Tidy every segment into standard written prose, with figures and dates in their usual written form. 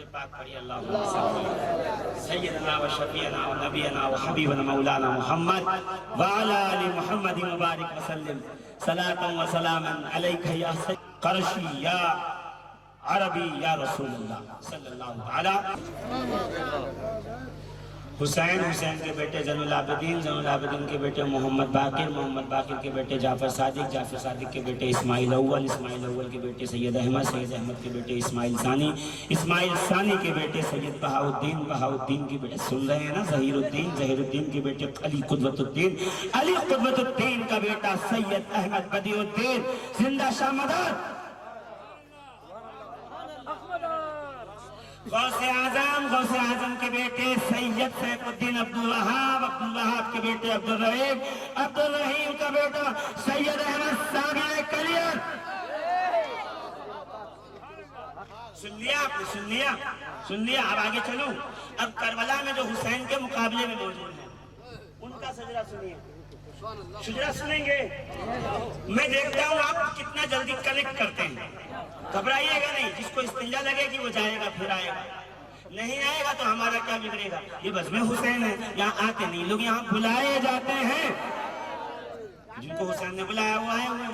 पाक पढ़िए अल्लाहुम्मा सय्यदना व शफीअना व नबीना व हबीबना मौलाना मुहम्मद व अला आलि मुहम्मद मुबारक व सल्लिम सलातन व सलामन अलैका या क़रशी या अरबी या रसूलुल्लाह सल्लल्लाहु अलैहि हुसैन, हुसैन के बेटे ज़ैनुल आबिदीन, ज़ैनुल आबिदीन के बेटे मोहम्मद बाकिर, मोहम्मद बाकिर के बेटे जाफ़र सादिक, जाफ़र सादिक के बेटे इस्माइल अव्वल, इस्माइल अव्वल के बेटे सैयद अहमद, सैयद अहमद के बेटे इस्माइल सानी, इस्माइल सानी के बेटे सैयद बहाउद्दीन, बहाउद्दीन के बेटे सुन रहे हैं ना ज़हीरुद्दीन, ज़हीरुद्दीन के बेटे अली कुतुबुद्दीन, अली कुतुबुद्दीन का बेटा सैयद अहमद बदियुद्दीन जिंदा शामदार, गौसे आजम के बेटे सैयद सैफुद्दीन अब्दुल वहाब, अब्दुल वहाब के बेटे अब्दुल रहीम, अब्दुल रहीम का बेटा सैयद अहमद साबिर कलियर। सुन लिया आपने, सुन लिया। अब आगे चलूं। अब करबला में जो हुसैन के मुकाबले में मौजूद है उनका सजरा सुनिए। शुजरा सुनेंगे। मैं देखता हूँ आप कितना जल्दी कनेक्ट करते हैं। घबराइएगा नहीं, जिसको इस्तिंजा लगेगी वो जाएगा फिर आएगा, नहीं आएगा तो हमारा क्या बिगड़ेगा। ये बस में हुसैन है, यहाँ आते नहीं लोग, यहाँ बुलाए जाते हैं। जिनको हुसैन ने बुलाया वो आए हुए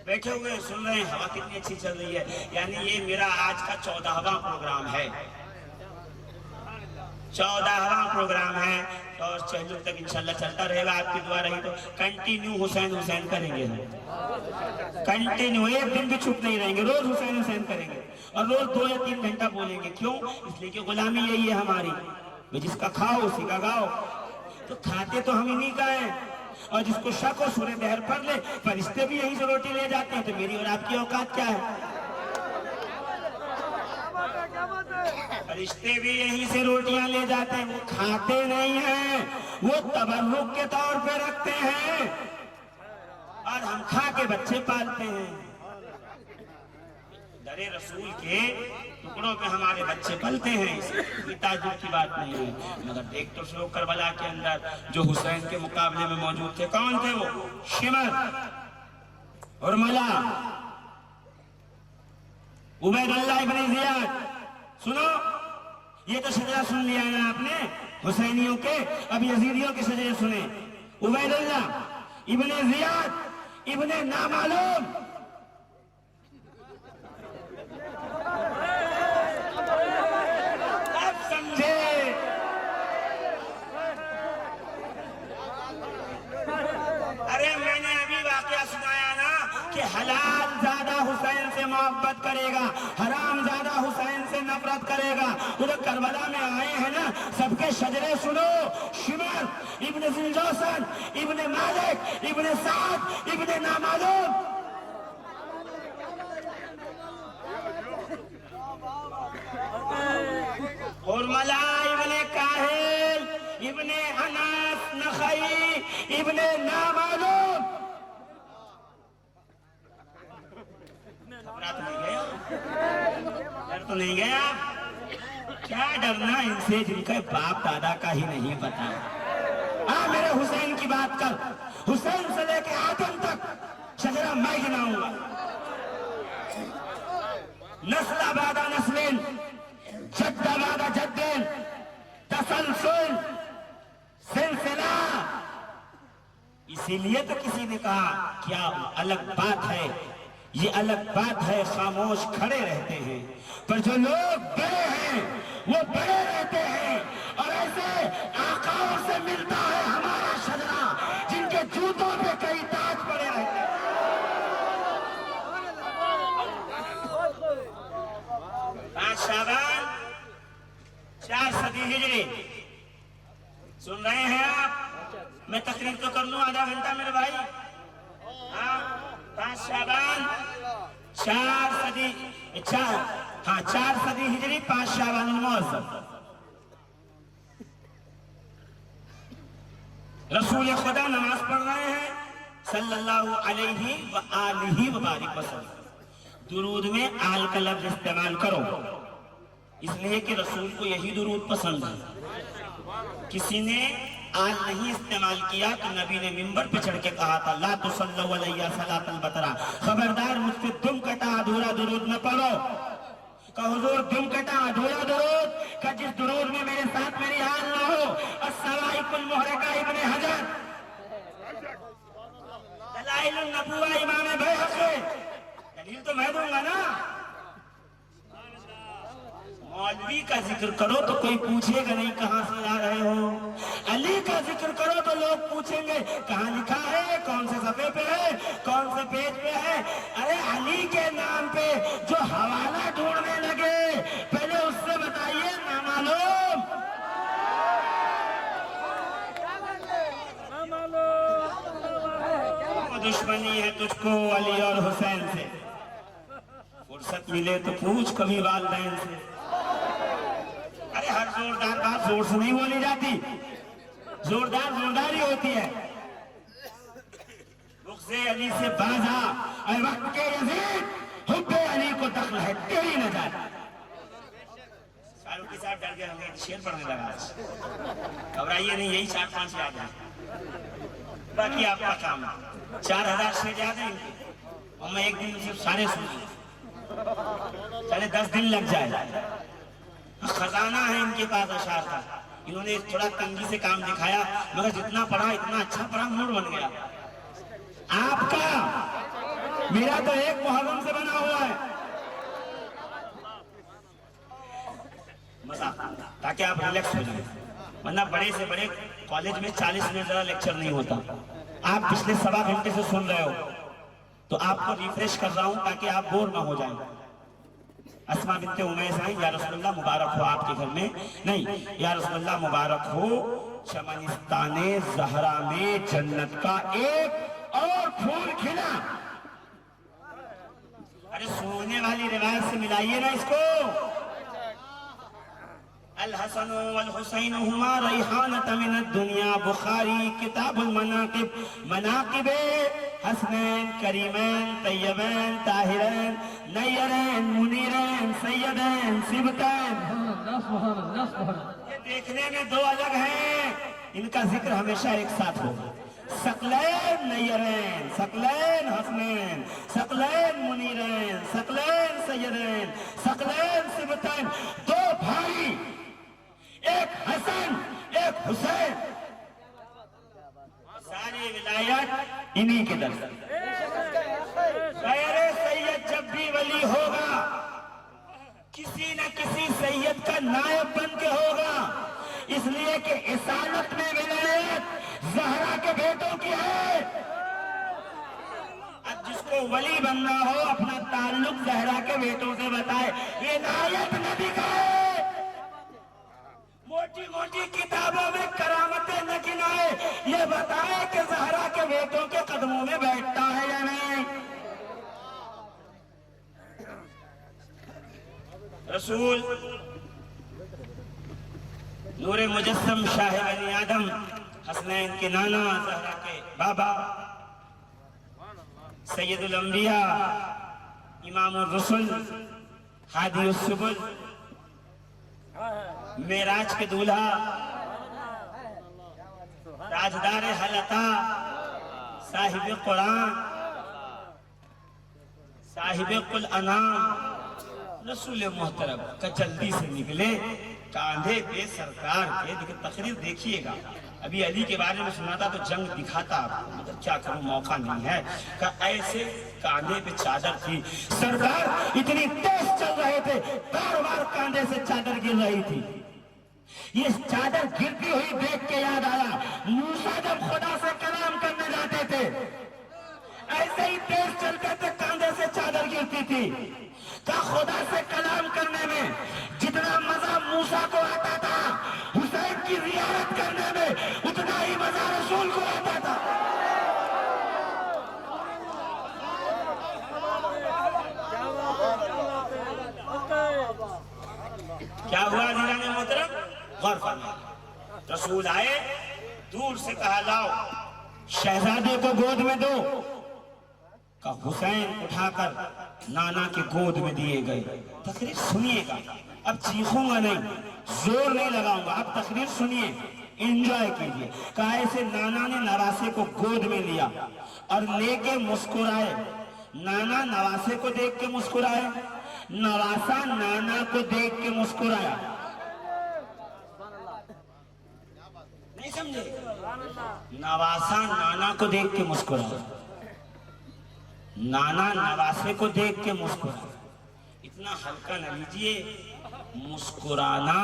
बैठे हुए सुन रहे हैं। हवा कितनी अच्छी चल रही है। यानी ये मेरा आज का 14वां प्रोग्राम है, 14वां प्रोग्राम है और चहलुम तक इंशाल्लाह चलता रहेगा। आपकी दुआ रही तो कंटिन्यू हुसैन हुसैन करेंगे हम, कंटिन्यू, एक दिन भी चुप नहीं रहेंगे, रोज हुसैन हुसैन करेंगे और रोज 2 या 3 घंटा बोलेंगे। क्यों? इसलिए कि गुलामी यही है हमारी, जिसका खाओ उसी का गाओ। तो खाते तो हम इन्हीं का है, और जिसको शक हो सूरह दहर पढ़ ले, फरिश्ते भी यहीं से रोटी ले जाते हैं। तो मेरी और आपकी औकात क्या है? फरिश्ते भी यहीं से रोटियां ले जाते हैं, वो खाते नहीं हैं, वो तबर्रुक के तौर पे रखते हैं और हम खा के बच्चे पालते हैं। दरे रसूल के टुकड़ों पे हमारे बच्चे पलते हैं, कोई ताज्जुब की बात नहीं है। मगर देख तो सो करबला के अंदर जो हुसैन के मुकाबले में मौजूद थे, कौन थे वो? शिमर, उर्मिला, उबैदुल्लाह इब्न ज़ियाद। सुनो, ये तो शजरा सुन लिया है ना आपने हुसैनियों के। अब यजीदियों के शजरे सुने। उबैदुल्लाह इब्न ज़ियाद इब्न नामालूम, अब समझे। अरे मैंने अभी वाकया सुनाया ना कि हलाल ज्यादा हुसैन से मोहब्बत करेगा, हराम ज्यादा हुसैन से नफरत करेगा। उधर करबला में आए हैं ना, सबके शजरे सुनो। शिमर इब्न ज़िलजौसन इब्न मालिक इब्न साद इब्न नामालूम, उर्मिला इब्न काहिल इब्न अनास नखई इब्न नामालूम। डर तो नहीं गया? क्या डरना इनसे जिनके बाप दादा का ही नहीं पता। मेरे हुसैन की बात कर, हुसैन से लेके आदम तक शजरा मैं गिनाऊंगा। नस्ल बादा नस्लिन, जद्द बादा जद्दिन, तसलसल, सिलसिला। इसीलिए तो किसी ने कहा क्या अलग बात है, ये अलग बात है खामोश खड़े रहते हैं, पर जो लोग बड़े हैं वो बड़े रहते हैं। और ऐसे आकाओं से मिलता है हमारा शजरा जिनके जूतों पे कई ताज पड़े रहते हैं। 5 शाबान 4 सदी हिजरी। सुन रहे हैं आप? मैं तकरीर तो कर लूं आधा घंटा मेरे भाई। 5 शाबान 4 सदी 4 सदी हिजरी, 5 शाबान मुअज़्ज़म। रसूल खुदा नमाज पढ़ रहे हैं सल्लल्लाहु अलैहि व आलिहि व बारिक वसल्लम। दुरूद में आल का लफ्ज इस्तेमाल करो, इसलिए कि रसूल को यही दुरूद पसंद है। किसी ने आल नहीं इस्तेमाल किया तो नबी ने मिंबर पे चढ़ के कहा था, ला तुसल्लु अलैया सलातल बतरा, खबरदार मुझसे दुम कटा अधूरा दुरूद न पढ़ो। कहो हुजूर दुम कटा अधूरा कब हुआ इमाम बैहक़ी? दलील तो मैं दूंगा ना। मौलवी का जिक्र करो तो कोई पूछेगा नहीं कहां से ला रहे हो। अली का जिक्र करो तो लोग पूछेंगे कहां लिखा है, कौन से सफ़े पे है, कौन से पेज पे है। अरे अली के नाम पे जो हवाला ढूंढने लगे, पहले उससे बताइए ना मालूम। दुश्मनी है तुझको अली और हुसैन से, फुर्सत मिले तो पूछ कभी वालिदैन से। अरे हर जोरदार बात जोर से नहीं बोली जाती, जोरदार जोरदार ही होती है। रुख़्से अली से बाजा और वक्त के यज़ीद, हुब्बे अली को दख्ल है तेरी नजात। शाहरुख साहब डर गए होंगे, शेर पढ़ने लगा। घबराइए नहीं, यही 4-5 याद है, बाकी आपका काम है। 4000 शेर याद है इनके, और मैं एक दिन सिर्फ सारे सुनूं, चले 10 दिन लग जाए। खजाना है इनके पास अशार का। इन्होंने थोड़ा तंगी से काम दिखाया, मगर जितना पढ़ा इतना अच्छा पढ़ा, मूड बन गया। आपका मेरा तो एक मुहर्रम से बना हुआ है मजा, ताकि आप रिलैक्स हो जाए। वरना बड़े से बड़े कॉलेज में 40 मिनट ज़्यादा लेक्चर नहीं होता। आप पिछले 1.25 घंटे से सुन रहे हो, तो आपको रिफ्रेश कर रहा हूं ताकि आप बोर ना हो जाए। अस्मा बिन्ते उमैस आई, या रसूलुल्लाह मुबारक हो आपके घर में, नहीं या रसूलुल्लाह मुबारक हो चमनिस्ताने ज़हरा में जन्नत का एक और फूल खिला। अरे सोने वाली रिवायत से मिलाइए ना इसको। अल हसन वल हुसैन हुमा रैहानत मिनद दुनिया, बुखारी किताबुल मनाकिब, मनाकिबे हसनैन करीमैन तैयबैन ताहिरैन नय्यरैन मुनीरैन सैयदैन सिबतैन। ये देखने में दो अलग हैं, इनका जिक्र हमेशा एक साथ होगा। सकलैन नय्यरैन, सकलैन हसनैन, सकलैन मुनीरैन, सकलैन सैयदैन, सकलैन सिबतैन। दो भाई, एक हसन एक हुसैन, सारी विलायत इन्हीं के दर। गैर सैयद जब भी वली होगा, किसी न किसी सैयद का नायब बन के होगा, इसलिए कि इसालत में विलायत ज़हरा के बेटों की है। अब जिसको वली बनना हो अपना ताल्लुक ज़हरा के बेटों से बताए, विलायत नबी का है। मोटी मोटी किताबों में करामतें न गिनाए, ये बताए कि ज़हरा के बेटों के कदमों में बैठता है या नहीं। रसूल नूरे मुजस्सम शाह बनी आदम, हसनैन के नाना, ज़हरा के बाबा, सैयदुल अंबिया, इमामुर रसूल, हादी उस सुबुल, मेराज के दूल्हा, राजदार हलता, साहिब कुरान, साहिब कुल अनाम, रसूल मोहतरम का जल्दी से निकले कांधे पे सरकार के। देखिए तकरीर देखिएगा, अभी अली के बारे में सुना था तो जंग दिखाता आपको, मतलब क्या करूं मौका नहीं है। का ऐसे कांधे पे चादर थी, सरकार इतनी तेज चल रहे थे, बार बार कांधे से चादर गिर रही थी। ये चादर गिरती हुई देख के याद आया, मूसा जब खुदा से कलाम करने जाते थे, ऐसे ही तेज चलते थे, कांधे से चादर गिरती थी। का खुदा से कलाम करने में जितना मजा मूसा को आता था, हुसैन की रियायत करने में उतना ही मजा रसूल को आता था। क्या हुआ जीराने मोहतरम? गौर फरमाइए, रसूल आए, दूर से कहा लाओ शहजादे को गोद में दो। का हुसैन उठाकर नाना के गोद में दिए गए। तकरीर सुनिएगा, अब चीखूंगा नहीं, जोर नहीं लगाऊंगा, अब तकरीर सुनिए, एंजॉय कीजिए। कहा ऐसे नाना ने नवासे को गोद में लिया और लेके मुस्कुराए। नाना नवासे को देख के मुस्कुराए, नवासा नाना को देख के मुस्कुराया। नहीं समझे? नवासा नाना को देख के मुस्कुराया। नाना नवासे को देख के मुस्कुराया। इतना हल्का न लीजिए। मुस्कुराना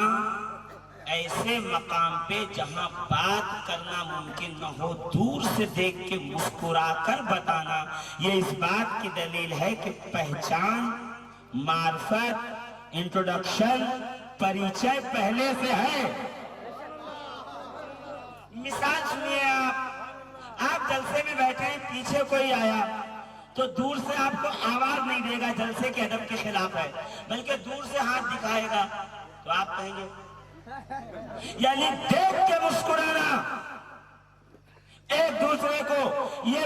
ऐसे मकाम पे जहां बात करना मुमकिन न हो, दूर से देख के मुस्कुरा कर बताना, ये इस बात की दलील है कि पहचान, मार्फत, इंट्रोडक्शन, परिचय पहले से है। मिसाल सुनिए, आप जलसे में बैठे हैं, पीछे कोई आया तो दूर से आपको आवाज नहीं देगा, जलसे के अदब के खिलाफ है, बल्कि दूर से हाथ दिखाएगा तो आप कहेंगे, यानी देख के मुस्कुराना एक दूसरे को, ये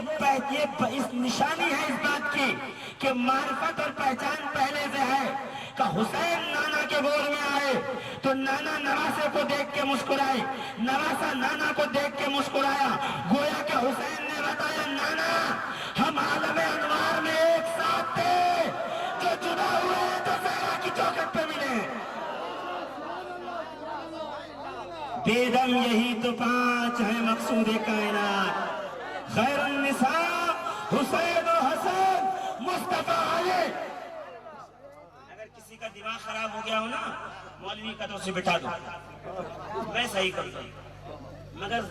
इस निशानी है इस बात की कि मार्फत और पहचान पहले से है। का हुसैन नाना के गोद में आए तो नाना नवासे को देख के मुस्कुराए, नवासा नाना को देख के मुस्कुराया। गोया के हुसैन ने बताया, नाना हम आलम अनवार में एक साथ थे, जो जुदा हुए तो सहरा की चौखट पे मिले। बेदम यही तो पांच है मकसूद कायनात, खैरुन निसा हुसैन और हसन मुस्तफा अली। अगर किसी का दिमाग खराब हो गया हो ना, मौलवी कदों से बिठा दो, मैं सही कर दूं। मगर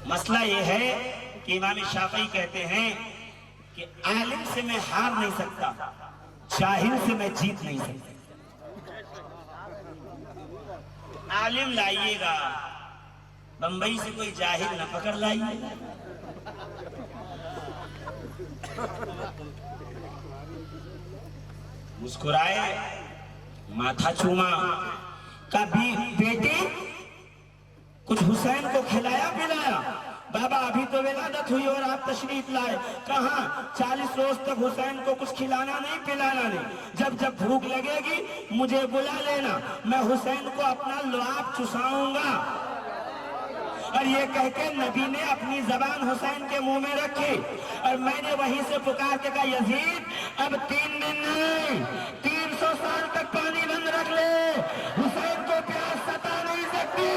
मसला ये है कि इमाम शाफी कहते हैं कि आलिम से मैं हार नहीं सकता, जाहिल से मैं जीत नहीं सकता। आलिम लाइएगा, बंबई से कोई जाहिल न पकड़ लाइए। मुस्कुराए, माथा चूमा। कभी बेटे कुछ हुसैन को खिलाया पिलाया? बाबा अभी तो विलादत हुई और आप तशरीफ लाए, कहाँ 40 रोज तक हुसैन को कुछ खिलाना नहीं पिलाना नहीं, जब जब भूख लगेगी मुझे बुला लेना, मैं हुसैन को अपना लुआब चुसाऊंगा। और ये कह के नबी ने अपनी जबान हुसैन के मुंह में रखी और मैंने वहीं से पुकार के कहा, यजीद अब 3 दिन नहीं 300 साल तक पानी बंद रख ले, हुसैन को प्यास सता नहीं सकती,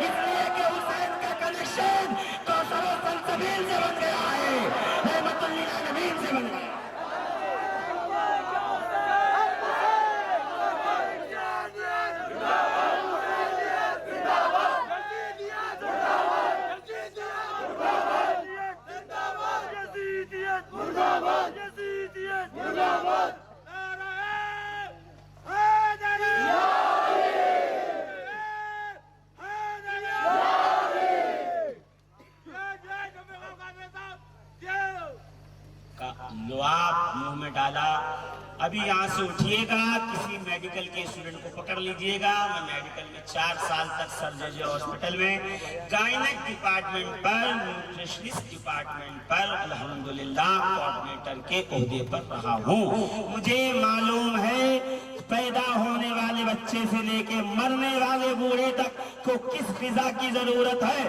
इसलिए कि हुसैन का कनेक्शन कौसर और सलसबील से बन गया है, रहमतुल लिल आलमीन से बन गया। लुआब मुंह में डाला। अभी यहाँ से उठिएगा, किसी मेडिकल के स्टूडेंट को पकड़ लीजिएगा। मैं मेडिकल में 4 साल तक सर्जरी हॉस्पिटल में गायनेक डिपार्टमेंट पर, न्यूट्रिशनिस्ट डिपार्टमेंट पर अल्हम्दुलिल्लाह कोऑर्डिनेटर के ओहदे पर रहा हूँ। मुझे मालूम है पैदा होने वाले बच्चे से लेके मरने वाले बूढ़े तक को किस ग़िज़ा की जरूरत है,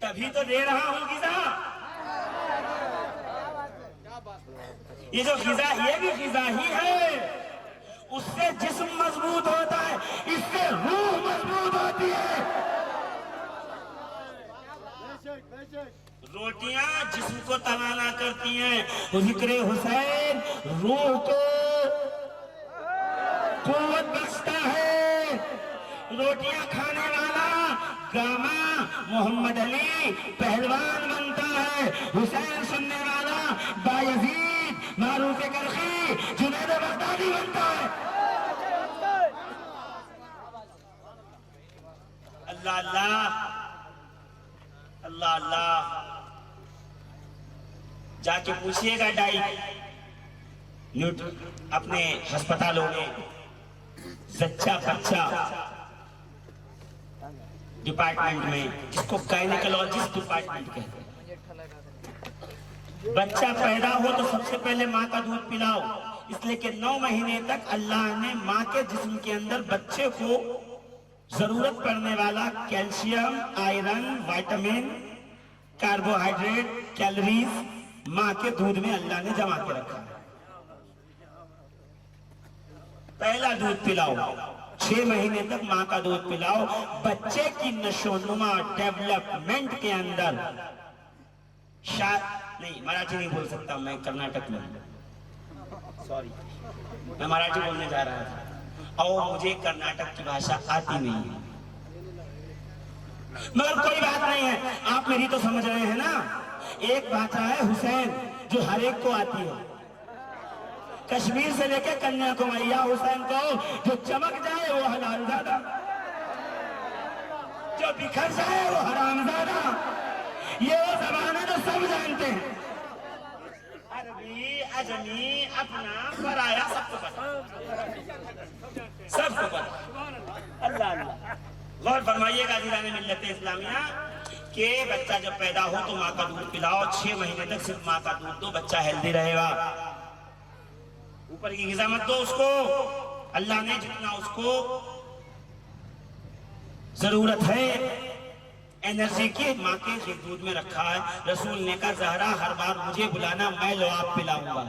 तभी तो दे रहा हूँ ग़िज़ा। ये जो ग़िज़ा, ये भी ग़िज़ा ही है, उससे जिस्म मजबूत होता है, इससे रूह मजबूत होती है। रोटियां जिस्म को तवाना करती हैं, जिक्र हुसैन रूह को कुव्वत बख्शता है। रोटियां खाने वाला गामा मोहम्मद अली पहलवान बनता है, हुसैन सुनने वाला बायजीद मारूफ करखी जुनैद बगदादी बनता है। अल्लाह अल्लाह अल्लाह अल्लाह। जाके पूछिएगा अपने अस्पतालों में, जच्चा बच्चा डिपार्टमेंट में, जिसको गायनेकोलॉजिस्ट डिपार्टमेंट कहते हैं, बच्चा पैदा हो तो सबसे पहले माँ का दूध पिलाओ, इसलिए कि 9 महीने तक अल्लाह ने माँ के जिस्म के अंदर बच्चे को जरूरत पड़ने वाला calcium, iron, vitamin, carbohydrate, calories माँ के दूध में अल्लाह ने जमा के रखा। पहला दूध पिलाओ, 6 महीने तक माँ का दूध पिलाओ। बच्चे की नशोनुमा डेवलपमेंट के अंदर नहीं मराठी नहीं बोल सकता, मैं कर्नाटक में, सॉरी, मैं मराठी बोलने जा रहा था और मुझे कर्नाटक की भाषा आती नहीं है, मगर कोई बात नहीं है, आप मेरी तो समझ रहे हैं ना। एक भाषा है हुसैन जो हर एक को आती है, कश्मीर से लेकर कन्याकुमारी, या हुसैन को जो चमक जाए वो हलालजादा, जो बिखर जाए वो हरामजादा, ये वो जबान है जो सब जानते हैं। अरबी, अजमी, अपना, पराया, सबको पता, सबको पता। अल्लाह अल्लाह। गौर फरमाइएगा अज़ीज़ान मिल्लत इस्लामिया कि बच्चा जब पैदा हो तो माँ का दूध पिलाओ, 6 महीने तक सिर्फ माँ का दूध दो, बच्चा हेल्दी रहेगा। ऊपर की ग़िज़ा मत दो उसको, अल्लाह ने जितना उसको जरूरत है एनर्जी की माँ के दूध में रखा है। रसूल ने कहा ज़हरा हर बार मुझे बुलाना, मैं लुआब पिलाऊंगा।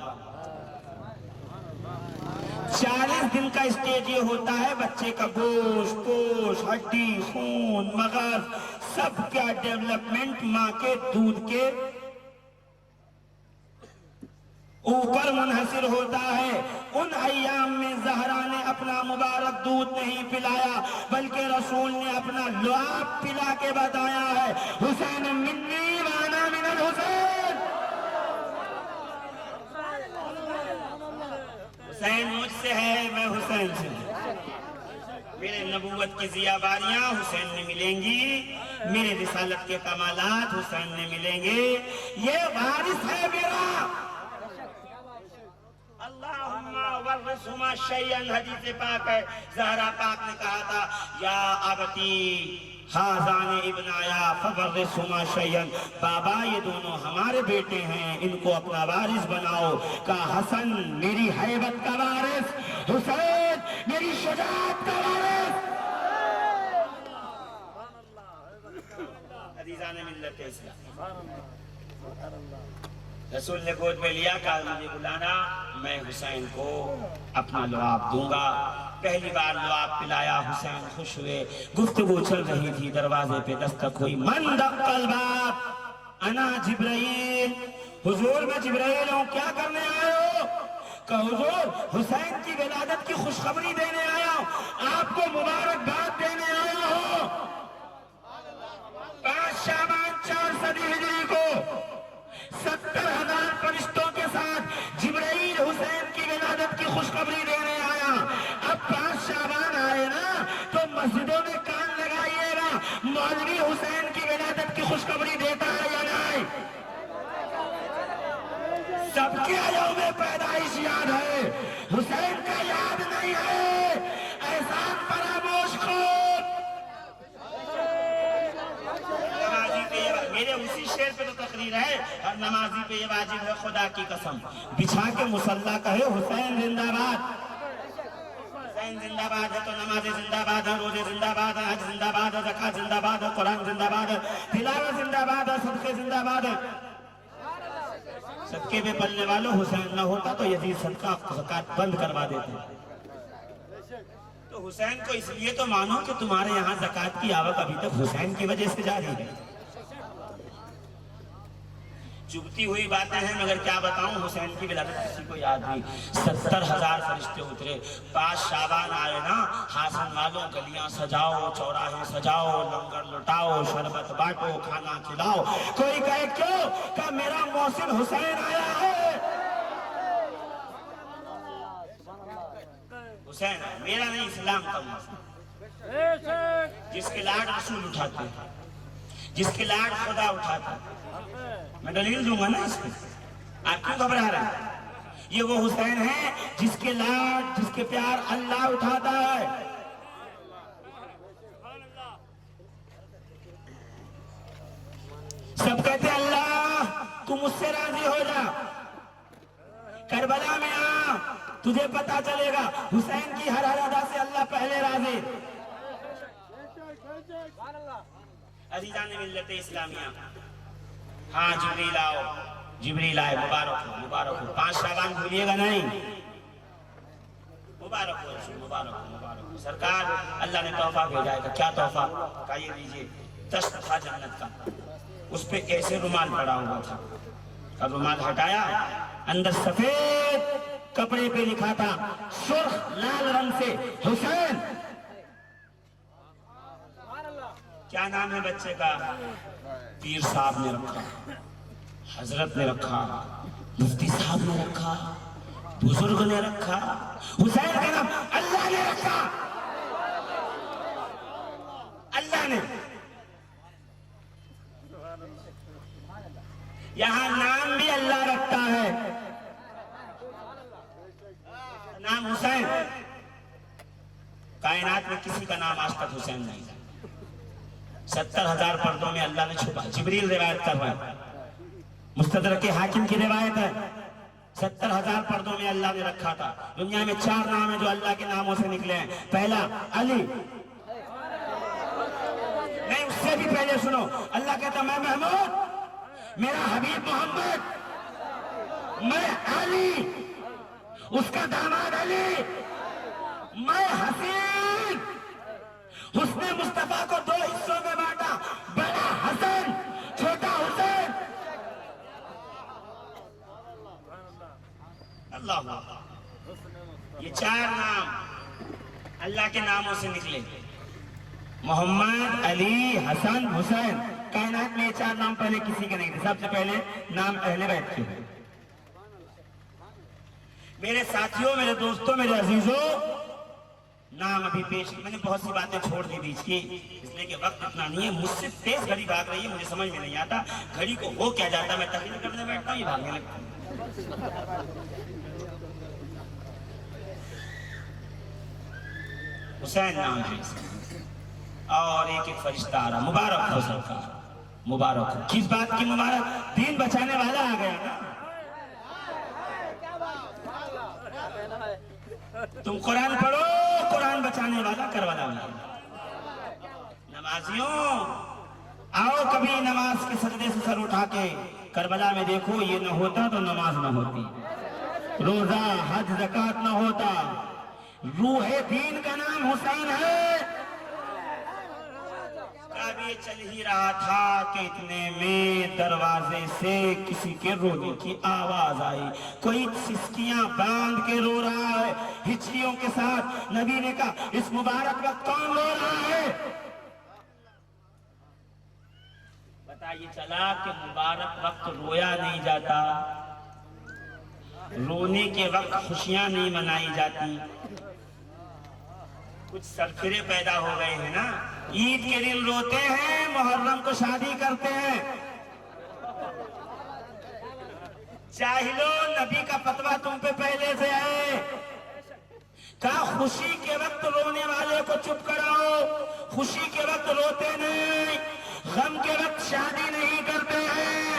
40 दिन का स्टेज ये होता है, बच्चे का गोश्त, पोष, हड्डी, खून, मगज सब का डेवलपमेंट माँ के दूध के ऊपर मुनहसिर होता है। उन अय्याम में ज़हरा ने अपना मुबारक दूध नहीं पिलाया, बल्कि रसूल ने अपना लुआब पिला के बताया है, हुसैन मिन्नी व अना मिनल हुसैन, हुसैन मुझसे है, मैं हुसैन से हूं। मेरे नबूवत की ज़ियाबारियां हुसैन ने मिलेंगी, मेरे रिसालत के कमालात हुसैन ने मिलेंगे, ये वारिस है मेरा। अल्लाहुम्मा वर्रिसहुमा शैयन, हदीस पाक है, ज़हरा पाक ने कहा था या अबती हाज़ान इब्नाया फवर्रिसहुमा शैयन, बाबा ये दोनों हमारे बेटे हैं, इनको अपना वारिस बनाओ। का हसन मेरी हैबत का वारिस, हुसैन मेरी शुजाअत का वारिस। अज़ीज़ान मिल्लत इस्लाम, रसूल ने गोद में लिया, कहा मुझे बुलाना, मैं हुसैन को अपना लुआब दूंगा। पहली बार लुआब पिलाया, हुसैन खुश हुए। गुफ्तगू चल रही थी, दरवाजे पे दस्तक हुई, मन दक्कल बाब, अना जिब्राइल, हुजूर मैं जिब्राइल हूँ, क्या करने आए हो? कहा हुजूर हुसैन की विलादत की खुशखबरी देने आया हूँ, आपको मुबारकबाद देने आया हूँ। 5 शाबान 4 सदी हिजरी को 70,000 फरिश्तों के साथ जिब्राइल हुसैन की विलादत की खुशखबरी देने आया। अब 5 शाबान आए ना तो मस्जिदों में कान लगाइएगा, मौलवी हुसैन की विलादत की खुशखबरी देता है या नहीं? सबके यौम पैदाइश याद है, हुसैन का याद नहीं है, एहसान फरामोश को। मेरे उसी शेर पे तो तकरीर है, और नमाजी पे ये वाजिब है, खुदा की कसम बिछा के मुसल्ला कहे हुसैन जिंदाबाद। हुसैन जिंदाबाद है तो नमाज़ें जिंदाबाद है, रोजे जिंदाबाद है, हज जिंदाबाद है, ज़कात जिंदाबाद है, कुरान जिंदाबाद है, तिलावत जिंदाबाद है, सदके जिंदाबाद है। सदके पे पलने वालों हुसैन न होता तो यजीद सदका ज़कात बंद करवा देते। तो हुसैन को इसलिए तो मानो कि तुम्हारे यहाँ ज़कात की आवक अभी तक हुसैन की वजह से जारी है। चुभती हुई बातें हैं, मगर क्या बताऊं, हुसैन की विलादत किसी को याद नहीं। 70,000 फरिश्ते उतरे, 5 शाबान आए ना, हासन वालों गलियां सजाओ, चौराहे सजाओ, लंगर लुटाओ, शरबत बांटो, खाना खिलाओ। कोई कहे क्यों? क्या मेरा मौसिन हुसैन आया है। हुसैन मेरा नहीं, इस्लाम का मौसिन, जिसके लाड रसूल उठाते हैं, जिसके लाड खुदा उठाता है। मैं दलील दूंगा ना इसको, आप क्यों घबरा रहे हैं? ये वो हुसैन है जिसके लाड, जिसके प्यार अल्लाह उठाता है। सब कहते हैं अल्लाह तू मुझसे राजी हो जा, करबला में आ, तुझे पता चलेगा हुसैन की हर अदा से अल्लाह पहले राजी। अज़ीज़ान मिल्लत इस्लामिया, हाँ जिब्रील आओ, जिब्रील आए, मुबारक हो, मुबारक हो। 5 शाबान भूलिएगा नहीं, मुबारक हो रसूल, मुबारक हो, मुबारक हो। सरकार अल्लाह ने तोहफा भेजा है। क्या तोहफा? का ये लीजिए, दस्त था जन्नत का, उस पे ऐसे रुमाल पड़ा हुआ था, का रुमाल हटाया, अंदर सफेद कपड़े पे लिखा था सुर्ख लाल रंग से हुसैन। क्या नाम है बच्चे का? पीर साहब ने रखा, हजरत ने रखा, मुफ्ती साहब ने रखा, बुजुर्ग ने रखा, हुसैन का नाम अल्लाह ने रखा। अल्लाह ने। यहां नाम भी अल्लाह रखता है, नाम हुसैन। कायनात में किसी का नाम आज तक हुसैन नहीं था। 70,000 पर्दों में अल्लाह ने छुपा। जिब्रील रिवायत कर रहा है, मुस्तदरक के हाकिम की रिवायत है, 70,000 पर्दों में अल्लाह ने रखा था। दुनिया में 4 नाम है जो अल्लाह के नामों से निकले हैं। पहला अली, नहीं उससे भी पहले सुनो, अल्लाह कहता मैं महमूद, मेरा हबीब मोहम्मद, मैं अली, उसका दामाद अली, मैं हसीन। उसने मुस्तफा को 2 हिस्सों में बांटा, बड़ा हसन, छोटा हुसैन। अल्लाह, ये 4 नाम अल्लाह के नामों से निकले, मोहम्मद, अली, हसन, हुसैन। कायनात में ये 4 नाम पहले किसी के नहीं थे, सबसे पहले नाम अहले बैत के। मेरे साथियों, मेरे दोस्तों, मेरे अजीजों, नाम अभी पेश, मैंने बहुत सी बातें छोड़ दी बीच की, इसलिए कि वक्त इतना नहीं है। मुझसे तेज घड़ी भाग रही है, मुझे समझ में नहीं आता घड़ी को हो क्या जाता। मैं तकलीफ करने बैठता हूँ, ये भागने लगता हूँ। हुसैन नाम है और एक फरिश्ता आ रहा। मुबारक हो सरकार, मुबारक हो। किस बात की मुबारक? दीन बचाने वाला आ गया ना। तुम कुरान पढ़ो, कुरान बचाने वाला करवाला वाला। नमाजियों आओ कभी नमाज के सजदे से सर उठा के करबला में देखो, ये न होता तो नमाज न होती, रोजा हज ज़कात न होता। रूहे दीन का नाम हुसैन है। कब ये चल ही रहा था कि इतने में दरवाजे से किसी के रोने की आवाज आई। कोई सिसकियां बांध के रो रहा है हिचकियों के साथ। नबी ने कहा इस मुबारक वक्त कौन रो रहा है? बताइए चला कि मुबारक वक्त रोया नहीं जाता, रोने के वक्त खुशियां नहीं मनाई जाती। कुछ सरफिरे पैदा हो गए हैं ना। ईद के दिन रोते हैं, मुहर्रम को शादी करते हैं। जाहिलो, नबी का फतवा तुम पे पहले से है। कहा खुशी के वक्त रोने वाले को चुप कराओ, खुशी के वक्त रोते नहीं, गम के वक्त शादी नहीं करते हैं।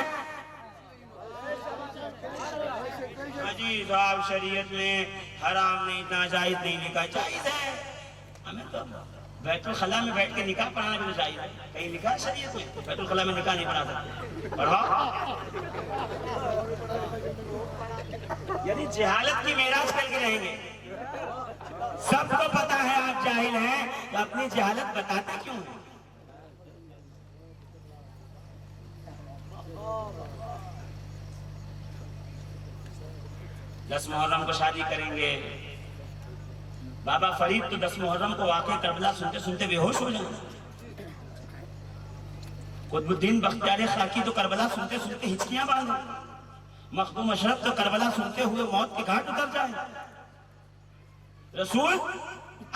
अजी साहब, शरीयत में हराम नहीं, नाजायज नहीं लिखा, जायज है। हमें तो बैतुल खला में बैठ के निकाह पढ़ाना भी तो चाहिए। कहीं लिखा शरीयत में बैतुल खला में निकाह नहीं पढ़ा सकते? पढ़ाओ। यदि जहालत की मेराज करके रहेंगे, सबको पता है आप जाहिल हैं, तो अपनी जहालत बताते क्यों हैं? दस मुहर्रम को शादी करेंगे। बाबा फरीद तो 10 मुहर्रम को वाकई करबला सुनते सुनते बेहोश हो जाए। कुतुबुद्दीन बख्तियार खाकी तो करबला सुनते सुनते हिचकियां बांधे। मखदूम अशरफ तो करबला सुनते हुए मौत के घाट उतर जाए। रसूल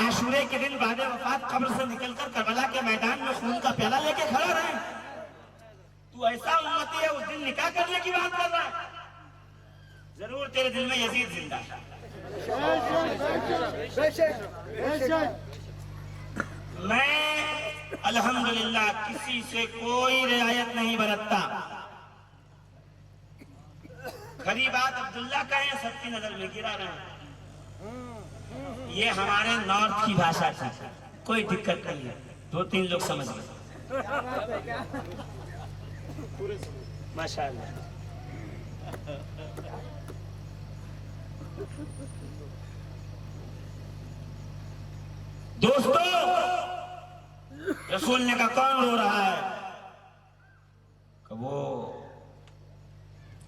आशूरे के दिन बाद वफात कब्र से निकलकर करबला के मैदान में खून का प्याला लेके खड़ा रहे। तू ऐसा उम्मती है, उस दिन निकाह करने की बात कर रहा है। जरूर तेरे दिल में यजीद जिंदा है। मैं अल्हम्दुलिल्लाह किसी से कोई रियायत नहीं बरतता। खरी बात अब्दुल्ला का है, सबकी नजर में गिरा रहे हैं। ये हमारे नॉर्थ की भाषा थी, कोई दिक्कत नहीं है, 2-3 लोग समझ गए। माशाअल्लाह। दोस्तों, रसूल ने कहा कौन रो रहा है? वो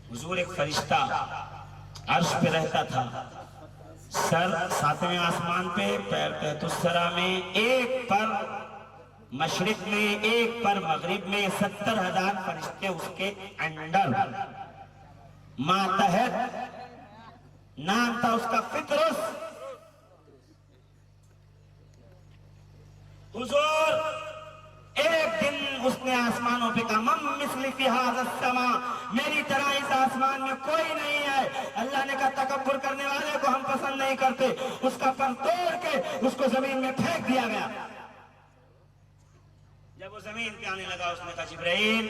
हुजूर हुजूर एक फरिश्ता अर्श पे रहता था, सर 7वें आसमान पे, पैर तहतुस्सरा में, एक पर मशरिक में, एक पर मगरिब में, 70,000 फरिश्ते उसके अंडर। मातहत नाम था उसका, फितरुस। हुजूर एक दिन उसने आसमानों पे कहा, मम मिस्ली फी हाज़ा समा, मेरी तरह इस आसमान में कोई नहीं है। अल्लाह ने कहा तकब्बुर करने वाले को हम पसंद नहीं करते। उसका पर तोड़ के उसको जमीन में फेंक दिया गया। जब वो जमीन पे आने लगा उसने कहा, जिब्राइल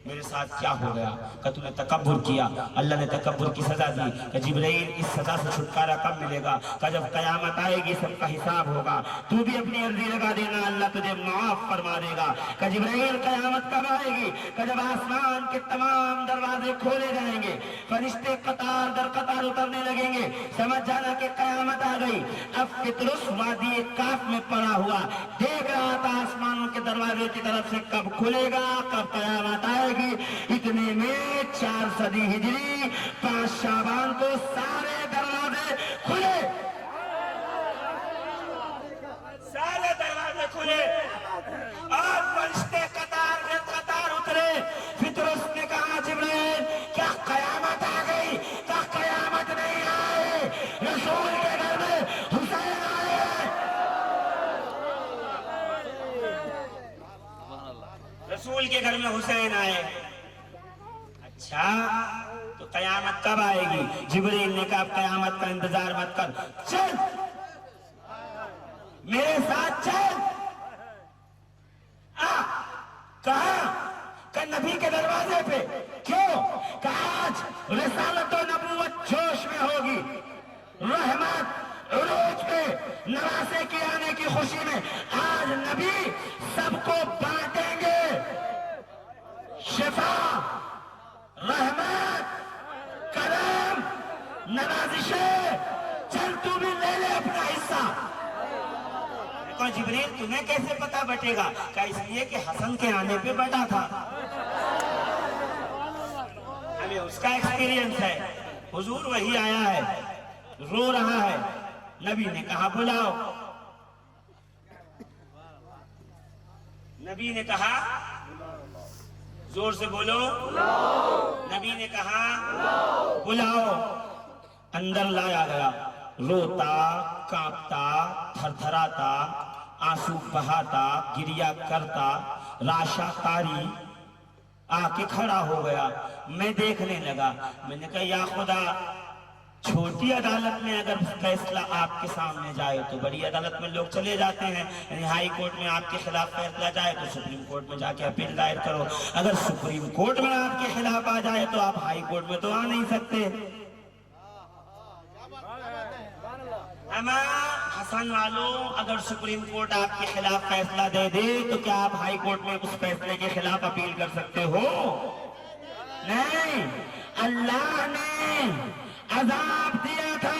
मेरे साथ क्या हो गया? कि तूने तकब्बुर किया, अल्लाह ने तकब्बुर की सजा दी। कि जिब्राइल इस सजा से छुटकारा कब मिलेगा? कि जब कयामत आएगी सबका हिसाब होगा, तू भी अपनी अर्जी लगा देना, अल्लाह तुझे माफ फरमा देगा। कि जिब्राइल कयामत कब आएगी? कि जब आसमान के तमाम दरवाजे खोले जाएंगे, फरिश्ते कतार दर कतार उतरने लगेंगे, समझ जाना कि कयामत आ गई। अब फितरुस वादी काफ में पड़ा हुआ देख रहा था आसमानों के दरवाजे की तरफ से कब खुलेगा, कब कयामत आएगी। इतने में 4 सदी हिजरी 5 शाबान को सारे दरवाजे खुले, सारे दरवाजे खुले और फरिश्ते कतार में कतार उतरे। फितरुस ने कहा, जिब्राइल क्या कयामत आ गई? क्या कयामत नहीं आए? रसूल के घर में हुसैन आए। रसूल के घर में हुसैन आए। अच्छा तो कयामत कब आएगी? जिब्रील ने कहा कयामत का इंतजार मत कर, चल मेरे साथ चल। कहा कि नबी के दरवाजे पे। क्यों? कि आज रिसालत और नबूवत जोश में होगी, रहमत उरूज पे, नवासे के आने की खुशी में आज नबी सबको बांटेंगे। शिफा, रहमत, करम, नवाजिशें, चल तू भी ले ले अपना हिस्सा। कौन जिब्रील तुम्हें कैसे पता बटेगा? क्या? इसलिए कि हसन के आने पे बटा था, हमें उसका एक्सपीरियंस है। हुजूर वही आया है, रो रहा है, नबी ने कहा बुलाओ। नबी ने कहा जोर से बोलो, नबी ने कहा बुलाओ। अंदर लाया गया, रोता, कांपता, थरथराता, आंसू बहाता, गिरिया करता, राशा तारी आके खड़ा हो गया। मैं देखने लगा, मैंने कहा या खुदा, छोटी अदालत में अगर फैसला आपके सामने जाए तो बड़ी अदालत में लोग चले जाते हैं, यानी हाई कोर्ट में आपके खिलाफ फैसला जाए तो सुप्रीम कोर्ट में जाके अपील दायर करो। अगर सुप्रीम कोर्ट में आपके खिलाफ आ जाए तो आप हाई कोर्ट में तो आ नहीं सकते। हसन वालों, अगर सुप्रीम कोर्ट आपके खिलाफ फैसला दे दे तो क्या आप हाई कोर्ट में उस फैसले के खिलाफ अपील कर सकते हो? नहीं। अल्लाह ने अजाब दिया था,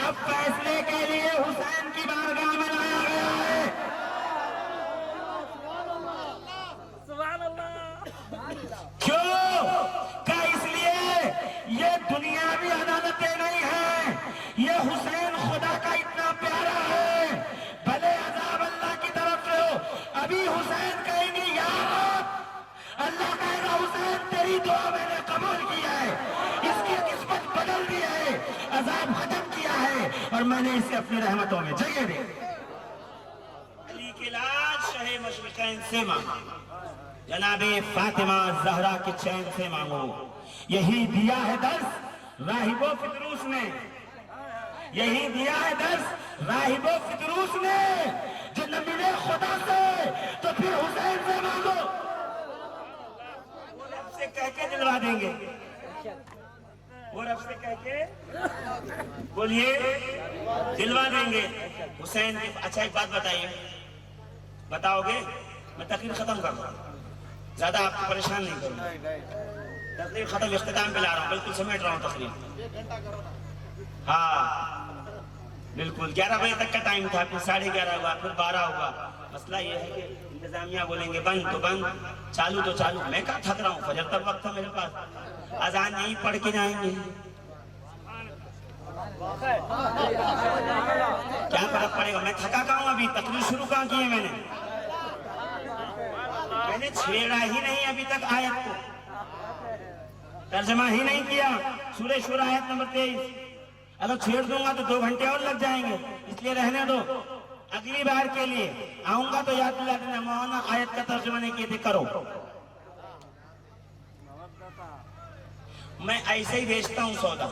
अब फैसले के लिए हुसैन की बारगाह में लाया गया है। क्यों? क्या? इसलिए ये दुनियावी अदालतें नहीं है, ये हुसैन खुदा का इतना प्यारा है। भले अजाब अल्लाह की तरफ से हो, अभी हुसैन कहेंगे या रब, अल्लाह कहेगा हुसैन तेरी दुआ मैंने कबूल किया है, इसकी किस्मत बदल दी है, अजाब खत्म किया है और मैंने इसे अपनी रहमतों में जगह दी। अली के लाल शहे मशरिकैन से मांगो, जनाबे फातिमा ज़हरा के चैन से मांगो। यही दिया है दर्स राहिबो फितरूस ने, यही दिया है दर्स राहिबो फितरूस ने। जो न मिले खुदा से तो फिर हुसैन से मांगो, वो रब से कह के दिलवा देंगे, वो रब से कह के बोलिए दिलवा देंगे हुसैन की। अच्छा एक बात बताइए, बताओगे? मैं तकरीर खत्म कर रहा हूँ, ज्यादा आपको परेशान नहीं करूंगा। तकरीर खत्म, इख्तिताम पे ला रहा हूँ, बिल्कुल समेट रहा हूँ तकरीर। हाँ बिल्कुल, 11 बजे तक का टाइम था, फिर 11:30 हुआ, फिर 12 हुआ। मसला ये है कि इंतजामिया बोलेंगे बंद तो बंद, चालू तो चालू। मैं कहाँ थक रहा हूँ, फजर तक वक्त था मेरे पास। अजान नहीं पढ़ के जाएंगे, क्या फर्क पड़ेगा? मैं थका का हूं, अभी तकरीर शुरू कहाँ की है मैंने छेड़ा ही नहीं अभी तक आयत को, तर्जमा ही नहीं किया। सूरह शूरा आयत नंबर 23, अगर छेड़ दूंगा तो 2 घंटे और लग जाएंगे, इसलिए रहने दो। अगली बार के लिए आऊंगा तो याद दिला देना, मौलाना आयत का तर्जुमा नहीं किए थे, करो। मैं ऐसे ही बेचता हूँ सौदा,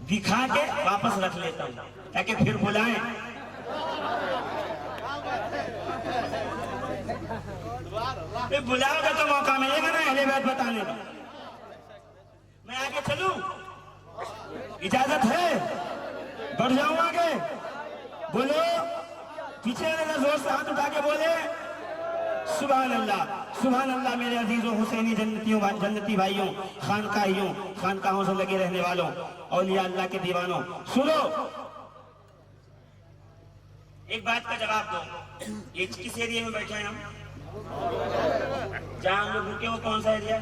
दिखा के वापस रख लेता हूँ ताकि फिर बुलाएं। बुलाओगे तो मौका मिलेगा ना अहले बैत बताने का। मैं आगे चलूं? इजाजत है? बढ़ जाऊं आगे? बोलो, पीछे वाले जोर से हाथ उठा के बोले सुभान अल्लाह, सुभान अल्लाह। मेरे अजीजों, हुसैनी जन्नतियों, जन्नती भाइयों, खानकाहियों, खानकाहों से लगे रहने वालों, औलिया अल्लाह के दीवानों, सुनो, एक बात का जवाब दो। ये किस एरिया में बैठे हैं हम? जहां हम लोग रुके वो कौन सा एरिया?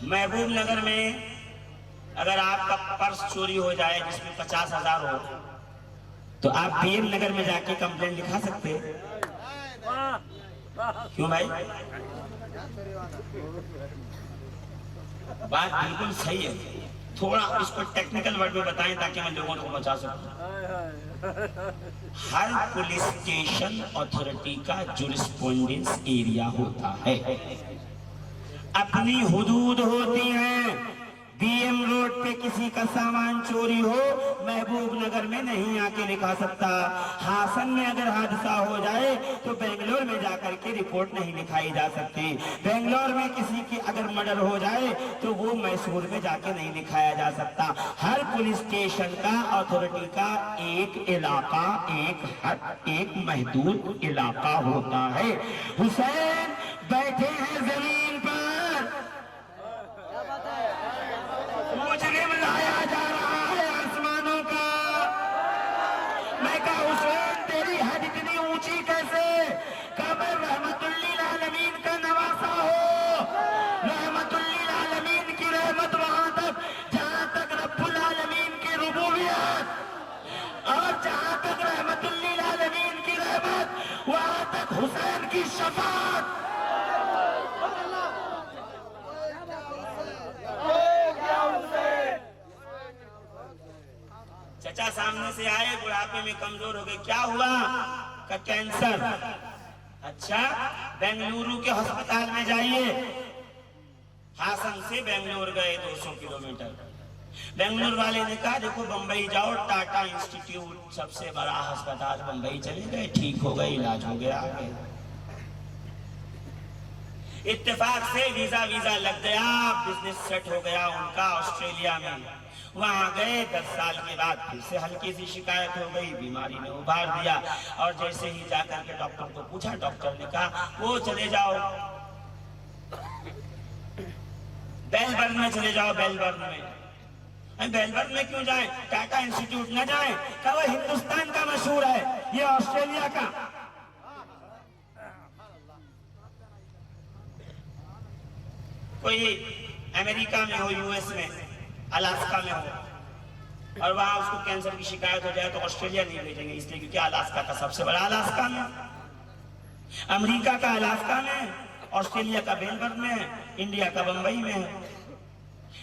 महबूब नगर में अगर आपका पर्स चोरी हो जाए जिसमें 50,000 हो, तो आप बीएम नगर में जाके कंप्लेंट लिखा सकते हैं। क्यों भाई? बात बिल्कुल सही है, थोड़ा इसको टेक्निकल वर्ड में बताएं ताकि मैं लोगों को बचा सकूं। हर पुलिस स्टेशन अथॉरिटी का जुरिस्पोंडेंस एरिया होता है, अपनी हुदूद होती हैं। बीएम रोड पे किसी का सामान चोरी हो, महबूब नगर में नहीं आके लिखा सकता। हासन में अगर हादसा हो जाए तो बेंगलोर में जाकर के रिपोर्ट नहीं लिखाई जा सकती। बेंगलोर में किसी की अगर मर्डर हो जाए तो वो मैसूर में जाके नहीं लिखाया जा सकता। हर पुलिस स्टेशन का अथॉरिटी का एक इलाका, एक महदूद इलाका होता है। हुसैन बैठे हैं जमीन पर, मुजरिम लाया जा रहा है आसमानों का। मैं कहा हुसैन तेरी हद इतनी ऊंची कैसे? कमर रहमतुल्लिल आलमीन का नवासा हो, रहमतुल्लिल आलमीन की रहमत वहां तक जहां तक रब्बुल आलमीन की रुबूबियत, और जहां तक रहमतुल्लिल आलमीन की रहमत वहां तक हुसैन की शफाअत। चचा सामने से आए, बुढ़ापे में कमजोर हो गए, क्या हुआ? का कैंसर। अच्छा, बेंगलुरु के अस्पताल में जाइए। हासन से बेंगलोर गए 200 किलोमीटर। बेंगलुरु वाले ने कहा देखो बंबई जाओ, टाटा इंस्टीट्यूट सबसे बड़ा अस्पताल, बंबई चले गए, ठीक हो गए, इलाज हो गया। इत्तेफाक से वीजा लग गया, बिजनेस सेट हो गया उनका ऑस्ट्रेलिया में। वहां गए, 10 साल के बाद फिर से हल्की सी शिकायत हो गई, बीमारी ने उभार दिया। और जैसे ही जाकर के डॉक्टर को पूछा, डॉक्टर ने कहा वो चले जाओ बेलबर्न में, चले जाओ बेलबर्न में। बेलबर्न में क्यों जाएं? टाटा इंस्टीट्यूट न जाएं? क्या वो हिंदुस्तान का मशहूर है, ये ऑस्ट्रेलिया का। कोई अमेरिका में हो, यूएस में, अलास्का में हो, और वहां उसको कैंसर की शिकायत हो जाए तो ऑस्ट्रेलिया नहीं भेजेंगे, इसलिए क्योंकि अलास्का का सबसे बड़ा अलास्का में, अमेरिका का अलास्का में, ऑस्ट्रेलिया का बेलबर्न में, इंडिया का बंबई में है।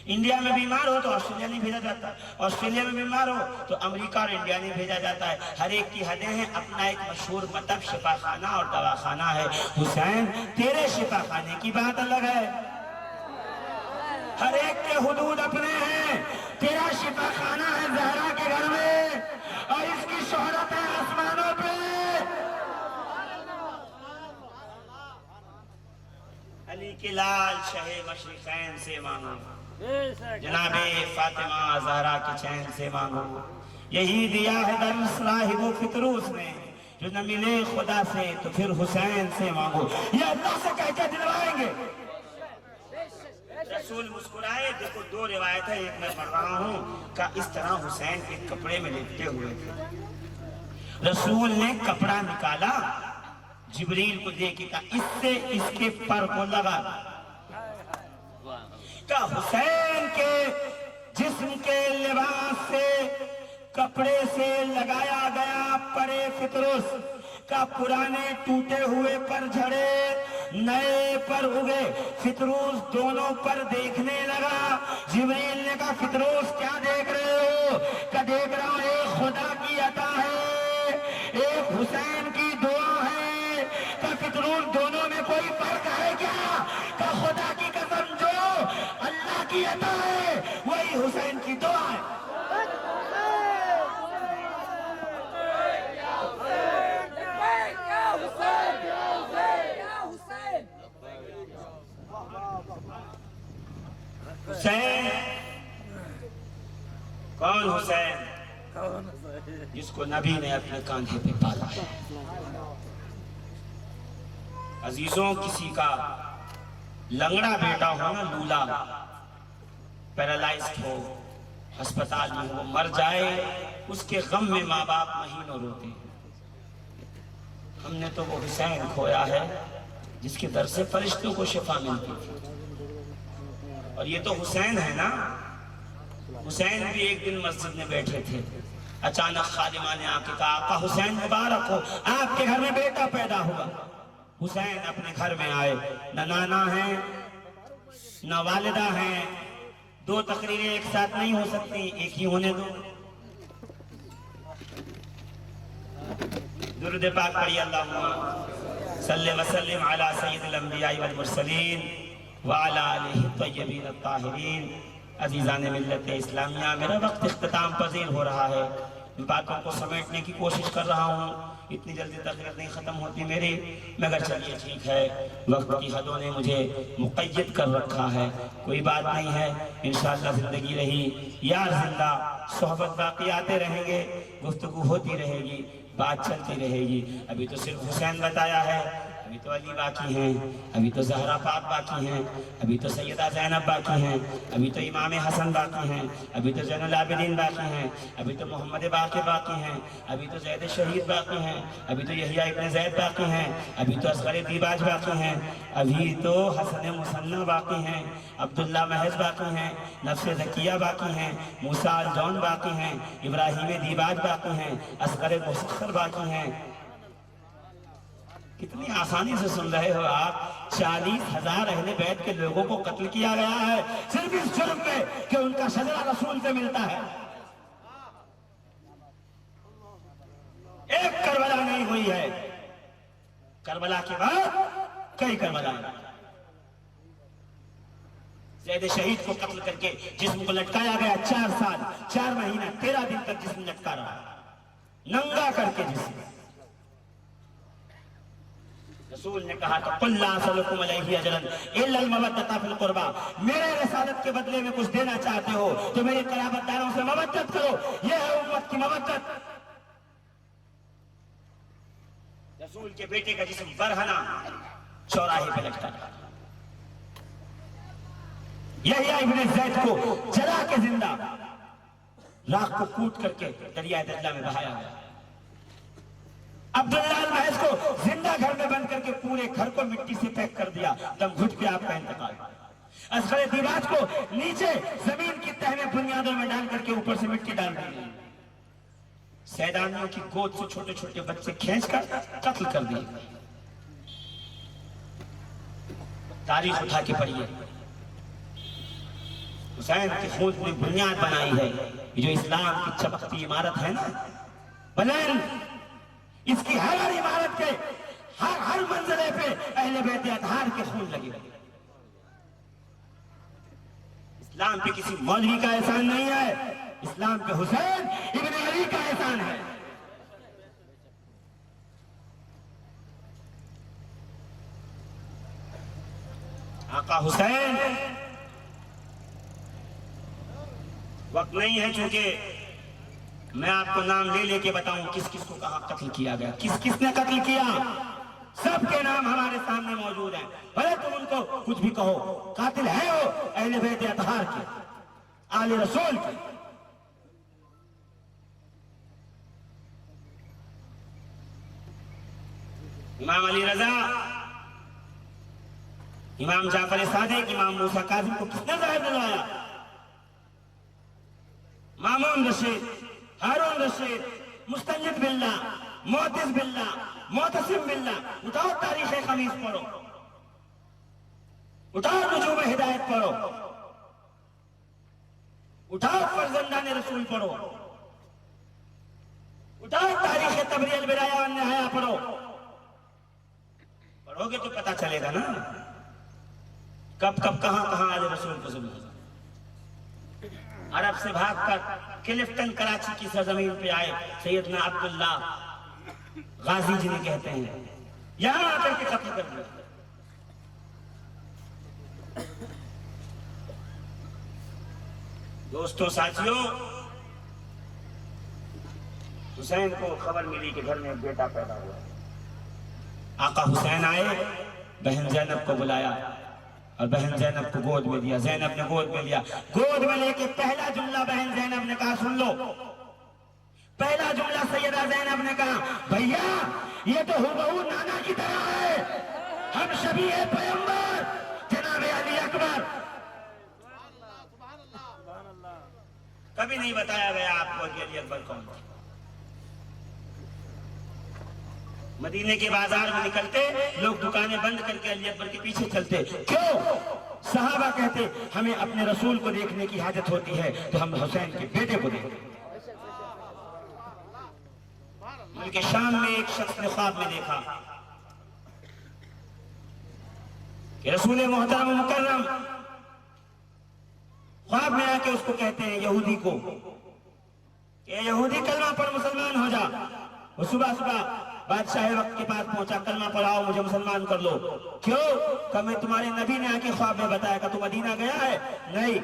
इंडिया में बीमार हो तो ऑस्ट्रेलिया नहीं भेजा जाता, ऑस्ट्रेलिया में बीमार हो तो अमेरिका और इंडिया नहीं भेजा जाता है। हर एक की हदें हैं, अपना एक मशहूर मतलब शिफाखाना और दवाखाना है। हुसैन तेरे शिफाखाने की बात अलग है, हर एक के हुदूद अपने हैं। तेरा शिफाखाना है ज़हरा के घर में, और इसकी शोहरत है आसमानों पे। अली के लाल शहे मशरिक़ैन से मांगो, जनाबे फातिमा ज़हरा के चैन से मांगो। यही दिया है दर्स राहिबो फितरूस ने, जो न मिले खुदा से तो फिर हुसैन से मांगो। ये अल्लाह से कह के दिलवाएंगे। रसूल मुस्कुराए। देखो 2 रिवायत है, एक मैं पढ़ रहा हूँ का इस तरह हुसैन एक कपड़े में लिपटे हुए थे। रसूल ने कपड़ा निकाला, जिब्रील को दे के कहा इससे इसके पर को लगा। का हुसैन के जिस्म के लिबास से, कपड़े से लगाया गया परे फितरुस का पुराने टूटे हुए पर झड़े नए पर उगे फितरूस दोनों पर देखने लगा। जिब्रील ने कहा फितरूस क्या देख रहे हो? क्या देख रहा हूं एक खुदा की अता है, एक हुसैन की दुआ है। क्या फितरूस दोनों में कोई फर्क है क्या? क्या खुदा की कसम जो अल्लाह की अता है वही हुसैन की दुआ है। हुसैन कौन? हुसैन जिसको नबी ने अपने कांधे पे पाला है। अजीजों, किसी का लंगड़ा बेटा हो ना, लूला, पैरालाइज्ड हो, अस्पताल में वो मर जाए, उसके गम में माँ बाप महीनों रोते हैं। हमने तो वो हुसैन खोया है जिसके दर से फरिश्तों को शिफा मिलती थी। और ये तो हुसैन है ना। हुसैन भी एक दिन मस्जिद में बैठे थे, अचानक खादिमा ने आके कहा आका हुसैन मुबारक हो, आपके घर में बेटा पैदा हुआ। हुसैन अपने घर में आए, न नाना है न वालिदा है, दो तकरीरें एक साथ नहीं हो सकती, एक ही होने दो। दुरूद पाक पढ़िए, अल्लाहुम्मा सल्लि व सल्लिम अला सय्यिदिल अंबिया वल मुरसलीन व अला आलिहि तय्यबीन अत्ताहिरीन। अजीज़ान मिल्लत इस्लामिया, मेरा वक्त इख्तिताम पजीर हो रहा है। बातों को समेटने की कोशिश कर रहा हूँ, इतनी जल्दी तकरीर नहीं ख़त्म होती मेरी, मगर चलिए ठीक है, वक्त की हदों ने मुझे मुक़य्यद कर रखा है, कोई बात नहीं है। इंशाअल्लाह ज़िंदगी रही यार जिंदा, सोहबत बाकी आते रहेंगे, गुफ्तगू होती रहेगी, बात चलती रहेगी। अभी तो सिर्फ हुसैन बताया है, अभी तो अली बाकी हैं, अभी तो ज़हरा पाक बाकी हैं, अभी तो सैयदा ज़ैनब बाकी हैं, अभी तो इमाम हसन बाकी हैं, अभी तो ज़ैनुल आबिदीन बाकी हैं, अभी तो मोहम्मद बाक़िर बाकी हैं, अभी तो ज़ैद शहीद बाकी हैं, अभी तो यहिया इब्न ज़ैद बाकी हैं, अभी तो असग़र दीबाज बाकी हैं, अभी तो हसन मुसन्ना बाकी हैं, अब्दुल्ला महज बाकी हैं, नफ्स ज़किया बाकी हैं, मूसा अल जौन बाकी हैं, इब्राहीम दीबाज बाकी हैं, असग़र मुसख्खर बाकी हैं। कितनी आसानी से सुन रहे हो आप। 40,000 अहले बैत के लोगों को कत्ल किया गया है सिर्फ इस जुर्म में कि उनका शजरा रसूल से मिलता है। एक करबला नहीं हुई है, करबला के बाद कई करबला। ज़ैद शहीद को कत्ल करके जिस्म को लटकाया गया, 4 साल 4 महीना 13 दिन तक जिस्म लटका रहा, नंगा करके जिस्म। रसूल ने कहा तो कुल्ला सलकुम अलैहि अजरन इल्लल मवद्दता फिल कुर्बा, मेरे रिसालत के बदले में कुछ देना चाहते हो तो मेरे क़राबतदारों से मवद्दत करो, यह है उम्मत की मवद्दत। रसूल के बेटे का जिस्म बरहना चौराहे पे लटका, यहिया इब्न ज़ैद को जला के जिंदा, राख को कूट करके दरिया दजला में बहाया गया। अब्दुल्ला महज को जिंदा घर में बंद करके पूरे घर को मिट्टी से पैक कर दिया, दम घुट के आपका इंतकाल। असग़र दीबाज को नीचे जमीन की तह में बुनियादों में डाल करके ऊपर से मिट्टी डाल दी। सैदानियों की गोद से छोटे छोटे बच्चे खींचकर कत्ल कर दिए। तारीख उठा के पढ़िए, हुसैन के खून ने बुनियाद बनाई है। जो इस्लाम की चमकती इमारत है ना बुलंद, इसकी हर इमारत के हर मंजिले पे अहले बैत अतहार के खून लगे। इस्लाम पे किसी मौलवी का एहसान नहीं है, इस्लाम पे हुसैन इब्न अली का एहसान है। आका हुसैन, वक्त नहीं है चूंकि मैं आपको नाम ले लेके बताऊं किस किस को कहां कत्ल किया गया, किस किसने कत्ल किया। सबके नाम हमारे सामने मौजूद हैं, भले तुम उनको कुछ भी कहो, कातिल है वो अहले बैत अतहार के, आले रसूल के। इमाम अली रजा, इमाम जाफर सादिक, इमाम मूसा काज़िम को किसने ज़ाहिर दिलवाया? मामून रशीद, हारून रशीद, मुस्तंजिद बिल्ला, मोतिस बिल्ला, मोतसिम बिल्ला। उठाओ तारीख़ ख़मीस पढ़ो, उठाओ नुजूम हिदायत पढ़ो, उठाओ फरजंदान रसूल पढ़ो, उठाओ तारीख़ तबरी अल बिदाया वन निहाया पढ़ो। पढ़ोगे तो पता चलेगा ना कब कब कहां कहां आले रसूल को सुना। अरब से भागकर क्लिफ्टन कराची की सरजमीन पे आए सैयदना अब्दुल्ला गाजी जिन्हें कहते हैं, यहां आकर के कत्ल कर दिया। दोस्तों साथियों, हुसैन को खबर मिली कि घर में एक बेटा पैदा हुआ। आका हुसैन आए, बहन जैनब को बुलाया और बहन जैनब को गोद में दिया। जैनब ने गोद में लिया। गोद में लेके पहला जुमला बहन जैनब ने कहा, सुन लो। पहला जुमला सैयदा जैनब ने कहा, भैया ये तो हुबहू नाना की तरह है, हम शबी है पैगंबर जनाब अली अकबर। कभी नहीं बताया गया आपको कि अली अकबर कौन थे। मदीने के बाजार में निकलते लोग दुकानें बंद करके अली अकबर के पीछे चलते। क्यों? सहाबा कहते हमें अपने रसूल को देखने की हाजत होती है तो हम हुसैन के बेटे को देखते। उनके शाम में एक शख्स ने ख्वाब में देखा कि रसूल मोहतरम मुकर्रम, ख्वाब में आके उसको कहते हैं यहूदी को कि यहूदी कलमा पर मुसलमान हो जा। वो सुबह सुबह बादशाह वक्त के पास पहुंचा, कलमा पढ़ाओ मुझे मुसलमान कर लो। क्यों? कब मैं तुम्हारे नबी ने आके ख्वाब में बताया कि तू मदीना गया है? नहीं।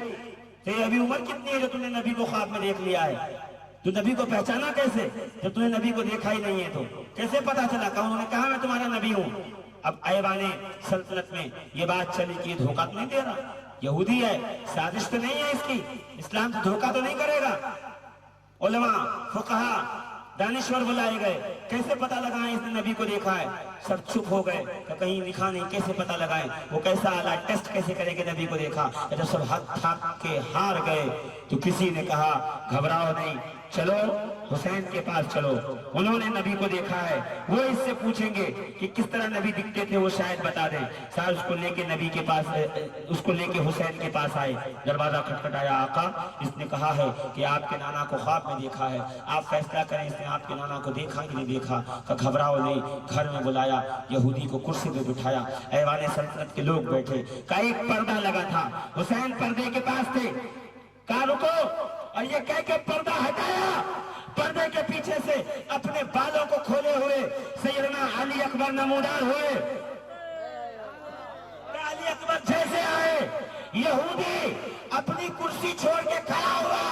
तेरी अभी उम्र कितनी है जो तूने नबी को ख्वाब में देख लिया है? तू नबी को पहचाना कैसे जब तूने नबी को देखा ही नहीं है? तो कैसे पता चला? कहा उन्होंने कहा मैं तुम्हारा नबी हूं। अब ऐवाने सल्तनत में ये बात चली कि धोखा तो नहीं दे रहा, यहूदी है, साजिश तो नहीं है इसकी, इस्लाम तो धोखा तो नहीं करेगा। उलमा, फुकहा, दानिश्वर बुलाए गए, कैसे पता लगाएं इसने नबी को देखा है? सब चुप हो गए, तो कहीं लिखा नहीं, कैसे पता लगाएं? वो कैसा आला टेस्ट कैसे करेंगे नबी को देखा? जब सब हाथ थाक के हार गए तो किसी ने कहा घबराओ नहीं, चलो हुसैन के पास चलो, उन्होंने नबी को देखा है, वो इससे पूछेंगे कि किस तरह नबी दिखते थे, वो शायद बता दें। साहब उसको लेके नबी के पास, उसको लेके हुसैन के पास आए। दरवाजा खटखटाया, आका इसने कहा है कि आपके नाना को ख्वाब में देखा है, आप फैसला करें इसने आपके नाना को देखा कि नहीं देखा। तो घबराओ नहीं, घर में बुलाया, यहूदी को कुर्सी पे बिठाया, ऐवाने सल्तनत के लोग बैठे। का एक पर्दा लगा था, हुसैन पर्दे के पास थे, कहा रुको, और ये कह के पर्दा हटाया। पर्दे के पीछे से अपने बालों को खोले हुए सैयदना अली अकबर नमूदार हुए। अली अकबर जैसे आए, यहूदी अपनी कुर्सी छोड़ के खड़ा हुआ,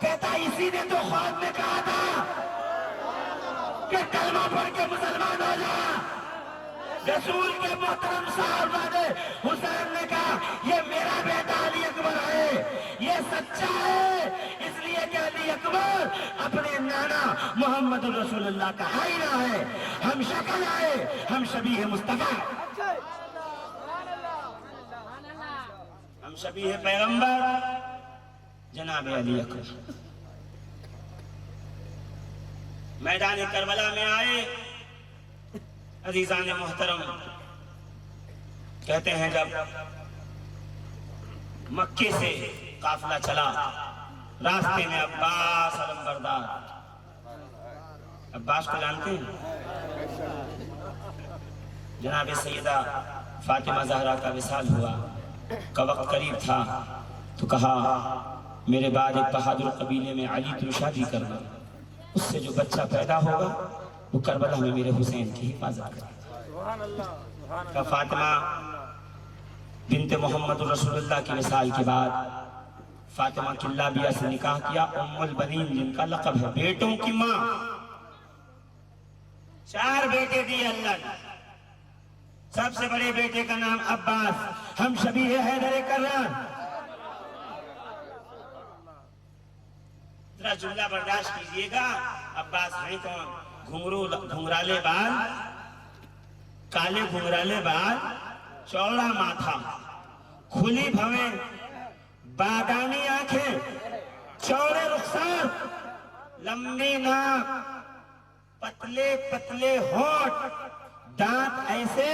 कहता इसी ने तो ख्वाब में कहा था कि कलमा पढ़ के मुसलमान हो जा। रसूल के मोहतरम साहबजादे हुसैन ने कहा ये मेरा बेटा अली अकबर है, ये सच्चा है, इसलिए कि अली अकबर अपने नाना मोहम्मद रसूलुल्लाह का आईना है, हम शक्ल आए, हम शबीह मुस्तफा, हम शबीह पैगंबर जनाब अली अकबर। मैदान करबला में आए अजीजान मोहतरम, कहते हैं जब मक्के से काफिला चला, रास्ते में अब्बास अलमबरदार, अब्बास को जानते हैं, जनाब सैयदा फातिमा ज़हरा का विसाल हुआ का वक्त करीब था, तो कहा मेरे बाद एक बहादुर कबीले में अली तुम शादी करना, उससे जो बच्चा पैदा होगा वो करबला में मेरे हुसैन की हिफाजत करेगा। फातिमा बिनते मोहम्मद रसूलुल्लाह की मिसाल के बाद फातिमा किल्ला बिया से निकाह किया, उम्मुल बनीन जिनका लक़ब है, बेटों की माँ। 4 बेटे दिए अल्लाह ने। सबसे बड़े बेटे का नाम अब्बास, हम शबीह हैदर कर्रान। जरा जुमला बर्दाश्त कीजिएगा, अब्बास है कौन? घुंघराले बाल, काले घुंघराले बाल, चौड़ा माथा, खुली भवें, बादामी आंखें, चौड़े रुखसार, लंबी नाक, पतले पतले होंठ, दांत ऐसे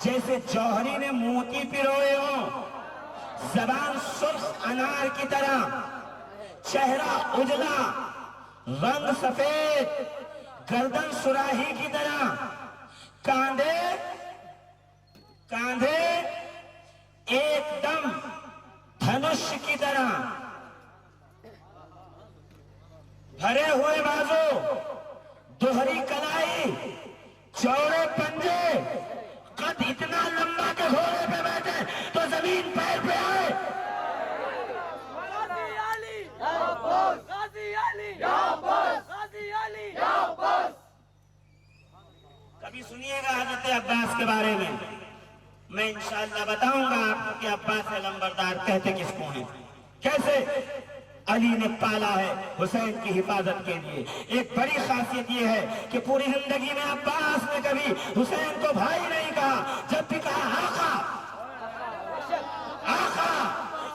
जैसे जौहरी ने मोती पिरोए हो, जबान सुर्ख अनार की तरह, चेहरा उजला, रंग सफेद, गर्दन सुराही की तरह, कांधे कांधे एकदम धनुष की तरह, भरे हुए बाजू, दोहरी कलाई, चौड़े पंजे, कद इतना लंबा के घोड़े पे बैठे तो जमीन पैर पे आए। कभी सुनिएगा हजरत अब्बास के बारे में, मैं इंशाअल्लाह बताऊंगा आपको कि अब्बास लंबरदार कहते किसको हैं, कैसे अली ने पाला है हुसैन की हिफाजत के लिए। एक बड़ी खासियत यह है कि पूरी जिंदगी में अब्बास ने कभी हुसैन को भाई नहीं कहा, जब भी कहा आका आका,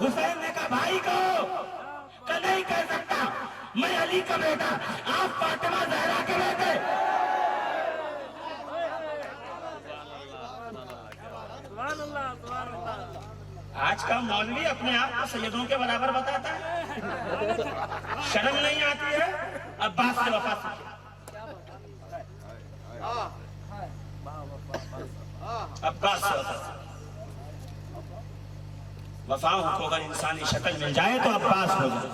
हुसैन ने कहा भाई कहो, का नहीं कह सकता, मैं अली का बेटा, आप फातिमा जहरा के बेटे। आज का मौलवी अपने आप को सैयदों के बराबर बताता है, शर्म नहीं आती है। अब्बास से वफा सीखे, अब्बास से वफाओं को अगर इंसानी शक्ल मिल जाए तो अब्बास हो जाए।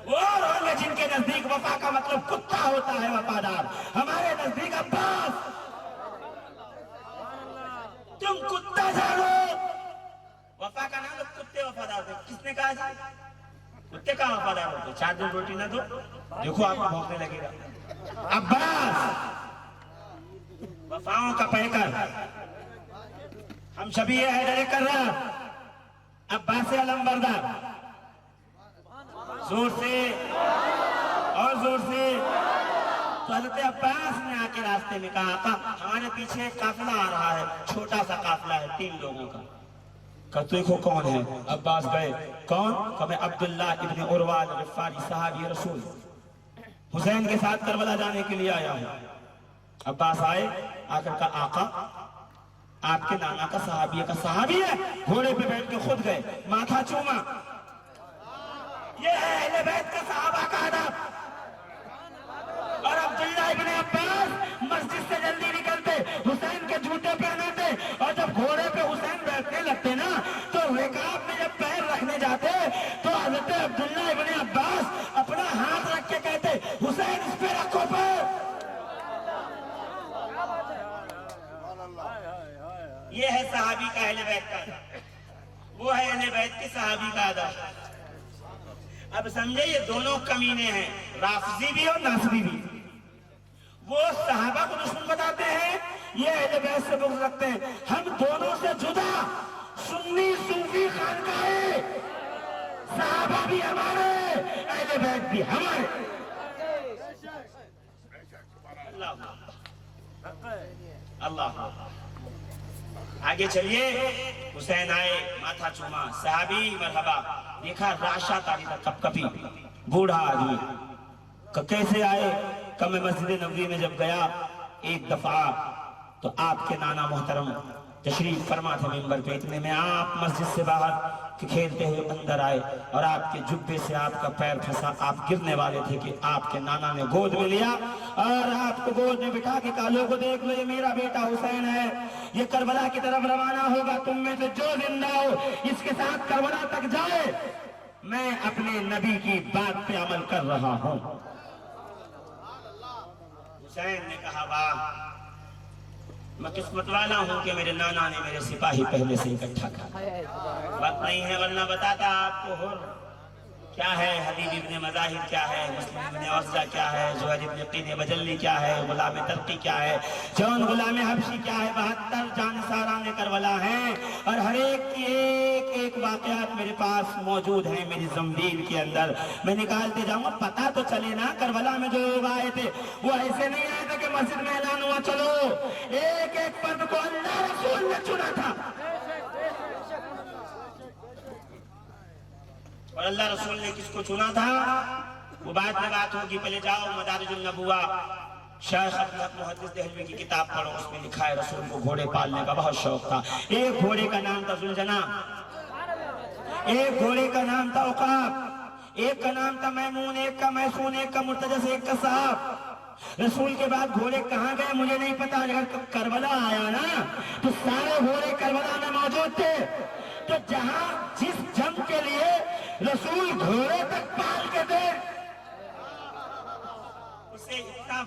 वो होंगे जिनके नजदीक वफा का मतलब कुत्ता होता है वफादार, हमारे नजदीक अब्बास। तुम कुत्ता जानो, वफा का नाम कुत्ते वफादार थे, किसने कहा जी? कुत्ते का वफादार होते, 4 दिन रोटी ना दो देखो आपको भौंकने लगेगा। अब्बास वफाओं का पैकर, हम सभी ये हैदर कर रहा, अब्बास अलंबरदार, जोर से और जोर से। तो हज़रत अब्बास ने आके रास्ते में कहा आका हमारे पीछे एक काफिला आ रहा है, छोटा सा काफिला है 3 लोगों का। कहते को कौन है? अब्बास गए, कौन? कभी अब्दुल्ला इब्न उरवा अल-ग़िफ़ारी सहाबी रसूल, हुसैन के साथ करबला जाने के लिए आया हूं। अब्बास आए, आकर का आका आपके नाना का सहाबी है, घोड़े पे बैठ के खुद गए, माथा चूमा। ये है अहले बैत का सहाबा का अदब। और अब्दुल्ला इब्न अब्बास मस्जिद से जल्दी निकलते, हुसैन के जूते पहनाते, और जब घोड़े पे हुसैन बैठने लगते ना तो रिकाब में जब पैर रखने जाते तो हज़रत अब्दुल्ला इब्न अब्बास अपना हाथ रख के कहते हुसैन इस पे रखो पैर। ये है सहाबी का अहले बैत का, वो है अहले बैत के सहाबी का अदब। अब समझे ये दोनों कमीने हैं, राफजी भी और नासबी भी। वो सहाबा को दुश्मन बताते हैं, ये अहले बैत से बुग़्ज़ रखते हैं। हम दोनों से जुदा सुन्नी सूफी खानकाए, सहाबा भी हमारे, अहले बैत भी हमारे। अल्लाह आगे चलिए। हुसैन आए, माथा चूमा, सहाबी मरहबा, देखा राशा तारी कपकपी, बूढ़ा आदमी। कैसे आए? कब मैं मस्जिद नबवी में जब गया एक दफा तो आपके नाना मोहतरम तशरीफ फरमा थे मिंबर पे, इतने में आप मस्जिद से बाहर खेलते हुए अंदर आए और आपके जुब्बे से आपका पैर फंसा, आप गिरने वाले थे कि आपके नाना ने गोद में लिया और आपको गोद में बिठा के कालों को देख लो, ये मेरा बेटा हुसैन है, ये करबला की तरफ रवाना होगा, तुम में से जो जिंदा हो इसके साथ करबला तक जाए, मैं अपने नबी की बात पे अमल कर रहा हूं। हुसैन ने कहा वाह, मैं किस्मत वाला हूं कि मेरे नाना ने मेरे सिपाही पहले से इकट्ठा कर। बात नहीं है वरना बताता आपको। हो क्या है हबीब इब्ने मज़ाहिर क्या है, मुस्लिम इब्ने औज़ा क्या है, ज़ुहैर इब्ने क़ीन बजल्ली क्या है, गुलाम तर्की क्या है, जौन गुलाम हबशी क्या है, 72 जानसारा में करबला हैं और हर एक की एक वाक़यात मेरे पास मौजूद हैं मेरी ज़ंबील के अंदर। मैं निकालते जाऊंगा, पता तो चले ना करबला में जो लोग आए थे वो ऐसे नहीं आए थे कि मस्जिद में ऐलान हुआ चलो, एक एक पर्द को अल्लाह रसूल ने चुना और अल्लाह रसूल ने किसको चुना था वो बाद में बात होगी। पहले जाओ मदारिजुन नबुवा शेख अब्दुल मुहद्दिस देहलवी की किताब पढ़ो, उसमें लिखा है रसूल को घोड़े पालने का बहुत शौक था। एक घोड़े का नाम था जुलजना, एक घोड़े का नाम था उकाब, एक का नाम था मैमून, एक का मैसून, एक का मुर्तजस, एक का साहब। रसूल के बाद घोड़े कहाँ गए मुझे नहीं पता। अगर करबला आया ना तो सारे घोड़े करबला में मौजूद थे। तो जहां जिस जंग के लिए रसूल घोड़े तक पाल के थे उसे इतना,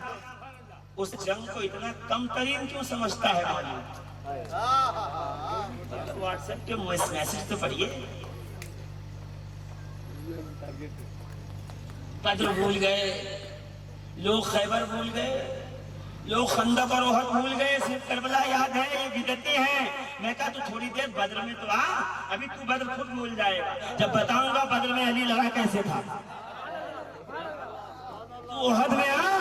उस जंग को इतना कम तरीन क्यों समझता है मालूम? व्हाट्सएप के मैसेज तो पढ़िए। बद्र भूल गए लोग, खैबर भूल गए लोग, खंदक और ओहद भूल गए, सिर्फ करबला याद है। ये बिदती है। मैं कहा तू थोड़ी देर बद्र में तो आ, अभी तू बद्र खुद भूल जाएगा। जब बताऊंगा बद्र में अली लड़ा कैसे था, तू ओहद में आ,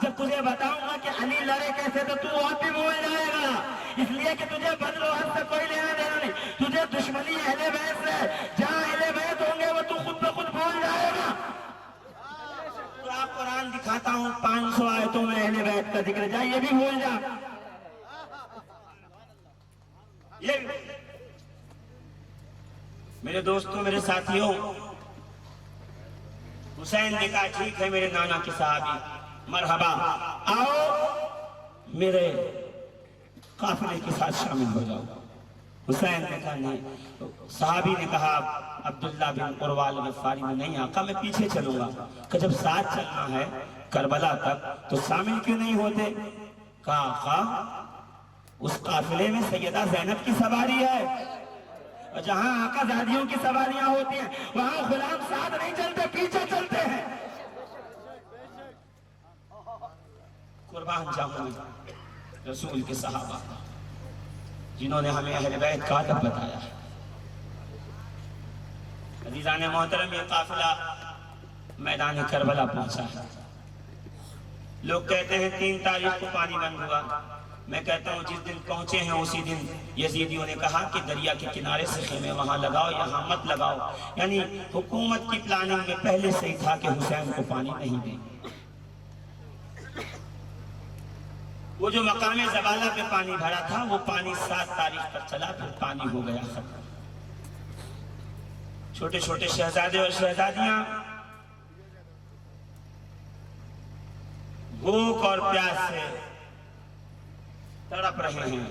जब तुझे बताऊंगा कि अली लड़े कैसे तो तू ओहद भी भूल जाएगा। इसलिए कि तुझे बद्र ओहद से कोई लेना देना नहीं, तुझे दुश्मनी अहले बैत से। जहां अहले बैत होंगे वो तू खुद ब खुद भूल जाएगा। कुरान दिखाता हूँ 500 आयतों में अहले बैत का जिक्र, जा ये भी भूल जा। ये मेरे दोस्तों मेरे साथियों, हुसैन ने कहा ठीक है मेरे नाना के साहबी, मरहबा, आओ मेरे काफिले के साथ शामिल हो जाओ। हुसैन ने कहा नहीं। साहबी ने कहा अब्दुल्ला बिन कुरवाल गफ्फारी में, नहीं आका मैं पीछे चलूंगा। कि जब साथ चलना है करबला तक तो शामिल क्यों नहीं होते? कहा उस काफिले में सैयदा ज़ैनब की सवारी है, और जहां आका ज़ादियों की सवारियां होती हैं वहां गुलाम साथ नहीं चलते, पीछे चलते हैं। कुर्बान जाऊंगा रसूल के सहाबा जिन्होंने हमें अहले बैत का अदब बताया है। अज़ीज़ान मोहतरम, ये काफिला मैदान करबला पहुंचा है। लोग कहते हैं 3 तारीख को पानी बंद हुआ। मैं कहता हूं जिस दिन पहुंचे हैं उसी दिन यजीदियों ने कहा कि दरिया के किनारे से खेमे वहां लगाओ, यहाँ मत लगाओ। यानी हुकूमत की प्लानिंग में पहले से ही था कि हुसैन को पानी नहीं देंगे। वो जो मकामे ज़बाला पे पानी भरा था वो पानी 7 तारीख तक चला, फिर पानी हो गया खत्म। छोटे छोटे शहजादे और शहजादियां भूख और प्यास से तड़प रहे हैं।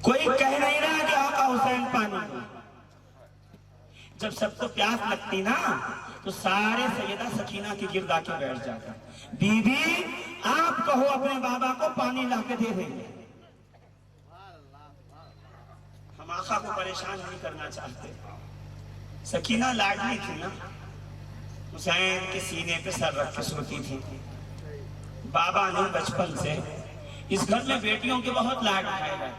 कोई कह नहीं रहा कि आका हुसैन पानी दो। जब सबको प्यास लगती ना तो सारे सैयदा सकीना के गिर्द आके बैठ जाते, बीबी आप कहो अपने बाबा को पानी ला के दे देंगे। हम आका को परेशान नहीं करना चाहते। सकीना लाडली थी ना, हुसैन के सीने पे सर रख के सोती थी। बाबा ने बचपन से, इस घर में बेटियों के बहुत लाड उठाए गए।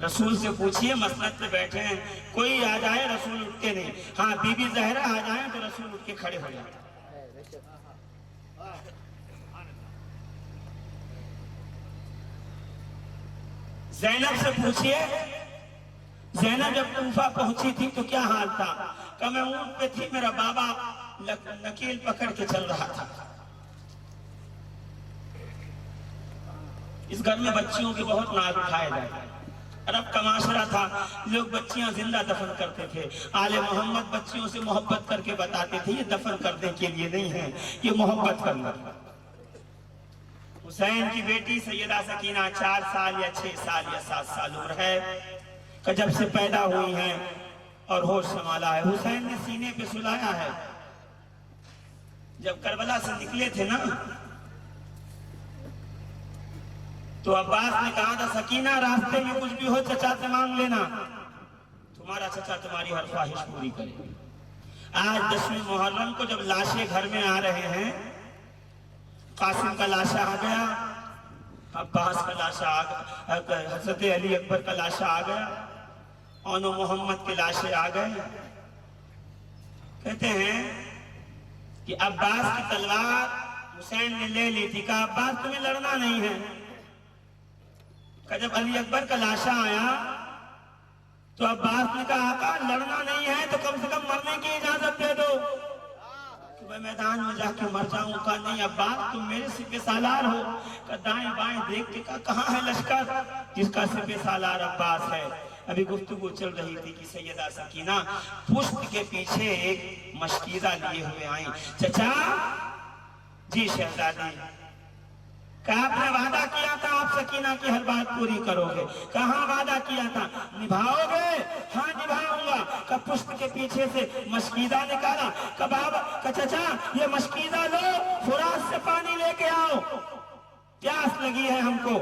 रसूल से पूछिए, मसनद पे बैठे हैं, कोई आ जाए रसूल उठते नहीं। हाँ, बीबी ज़हरा आ जाए तो रसूल उठ के खड़े हो जाते। ज़ैनब से पूछिए, ज़ैनब जब कूफा पहुंची थी तो क्या हाल था? कि मैं ऊंट पे थी, मेरा बाबा नकील पकड़ के चल रहा था। इस घर में बच्चियों के बहुत नाज उठाए गए। अरब का माशरा था, लोग बच्चियां जिंदा दफन करते थे। आले मोहम्मद बच्चियों से मोहब्बत करके बताते थे ये दफन करने के लिए नहीं है, ये मोहब्बत करना। हुसैन की बेटी सैयदा सकीना 4 साल या 6 साल या 7 साल उम्र है कि जब से पैदा हुई हैं और होश संभाला है। हुसैन ने सीने पे सुलाया है। जब करबला से निकले थे ना तो अब्बास ने कहा था, सकीना रास्ते में कुछ भी हो चचा से मांग लेना, तुम्हारा चचा तुम्हारी हर ख्वाहिश पूरी करेगा। आज 10वीं मुहर्रम को जब लाशें घर में आ रहे हैं, कासिम का लाशा आ गया, अब्बास का लाशा आ गया, हजरत अली अकबर का लाशा आ गया, और मोहम्मद के लाशें आ गए। कहते हैं कि अब्बास की तलवार हुसैन ने ले ली थी। कहा, अब्बास तुम्हें लड़ना नहीं है। जब अली अकबर का लाशा आया तो अब्बास ने कहा आका लड़ना नहीं है तो कम से कम मरने की इजाजत दे दो कि मैं मैदान में जाके मर जाऊं। कहा नहीं अब्बास तुम मेरे सिपे सालार हो। कहा दाएं बाएं देख के कहा कहाँ है लश्कर जिसका सिपे सालार अब्बास है। अभी गुफ्तगू चल रही थी कि सैयदा सकीना पुष्प के पीछे एक मशकीज़ा लिए हुए आई। चचा जी शहजादी, कहा आपने वादा किया था आप सकीना की हर बात पूरी करोगे। कहाँ वादा किया था, निभाओगे? हाँ निभाऊंगा। का पुष्प के पीछे से मशकीज़ा निकाला। का बाबा का चचा ये मशकीज़ा लो, फुरात से पानी लेके आओ, प्यास लगी है हमको।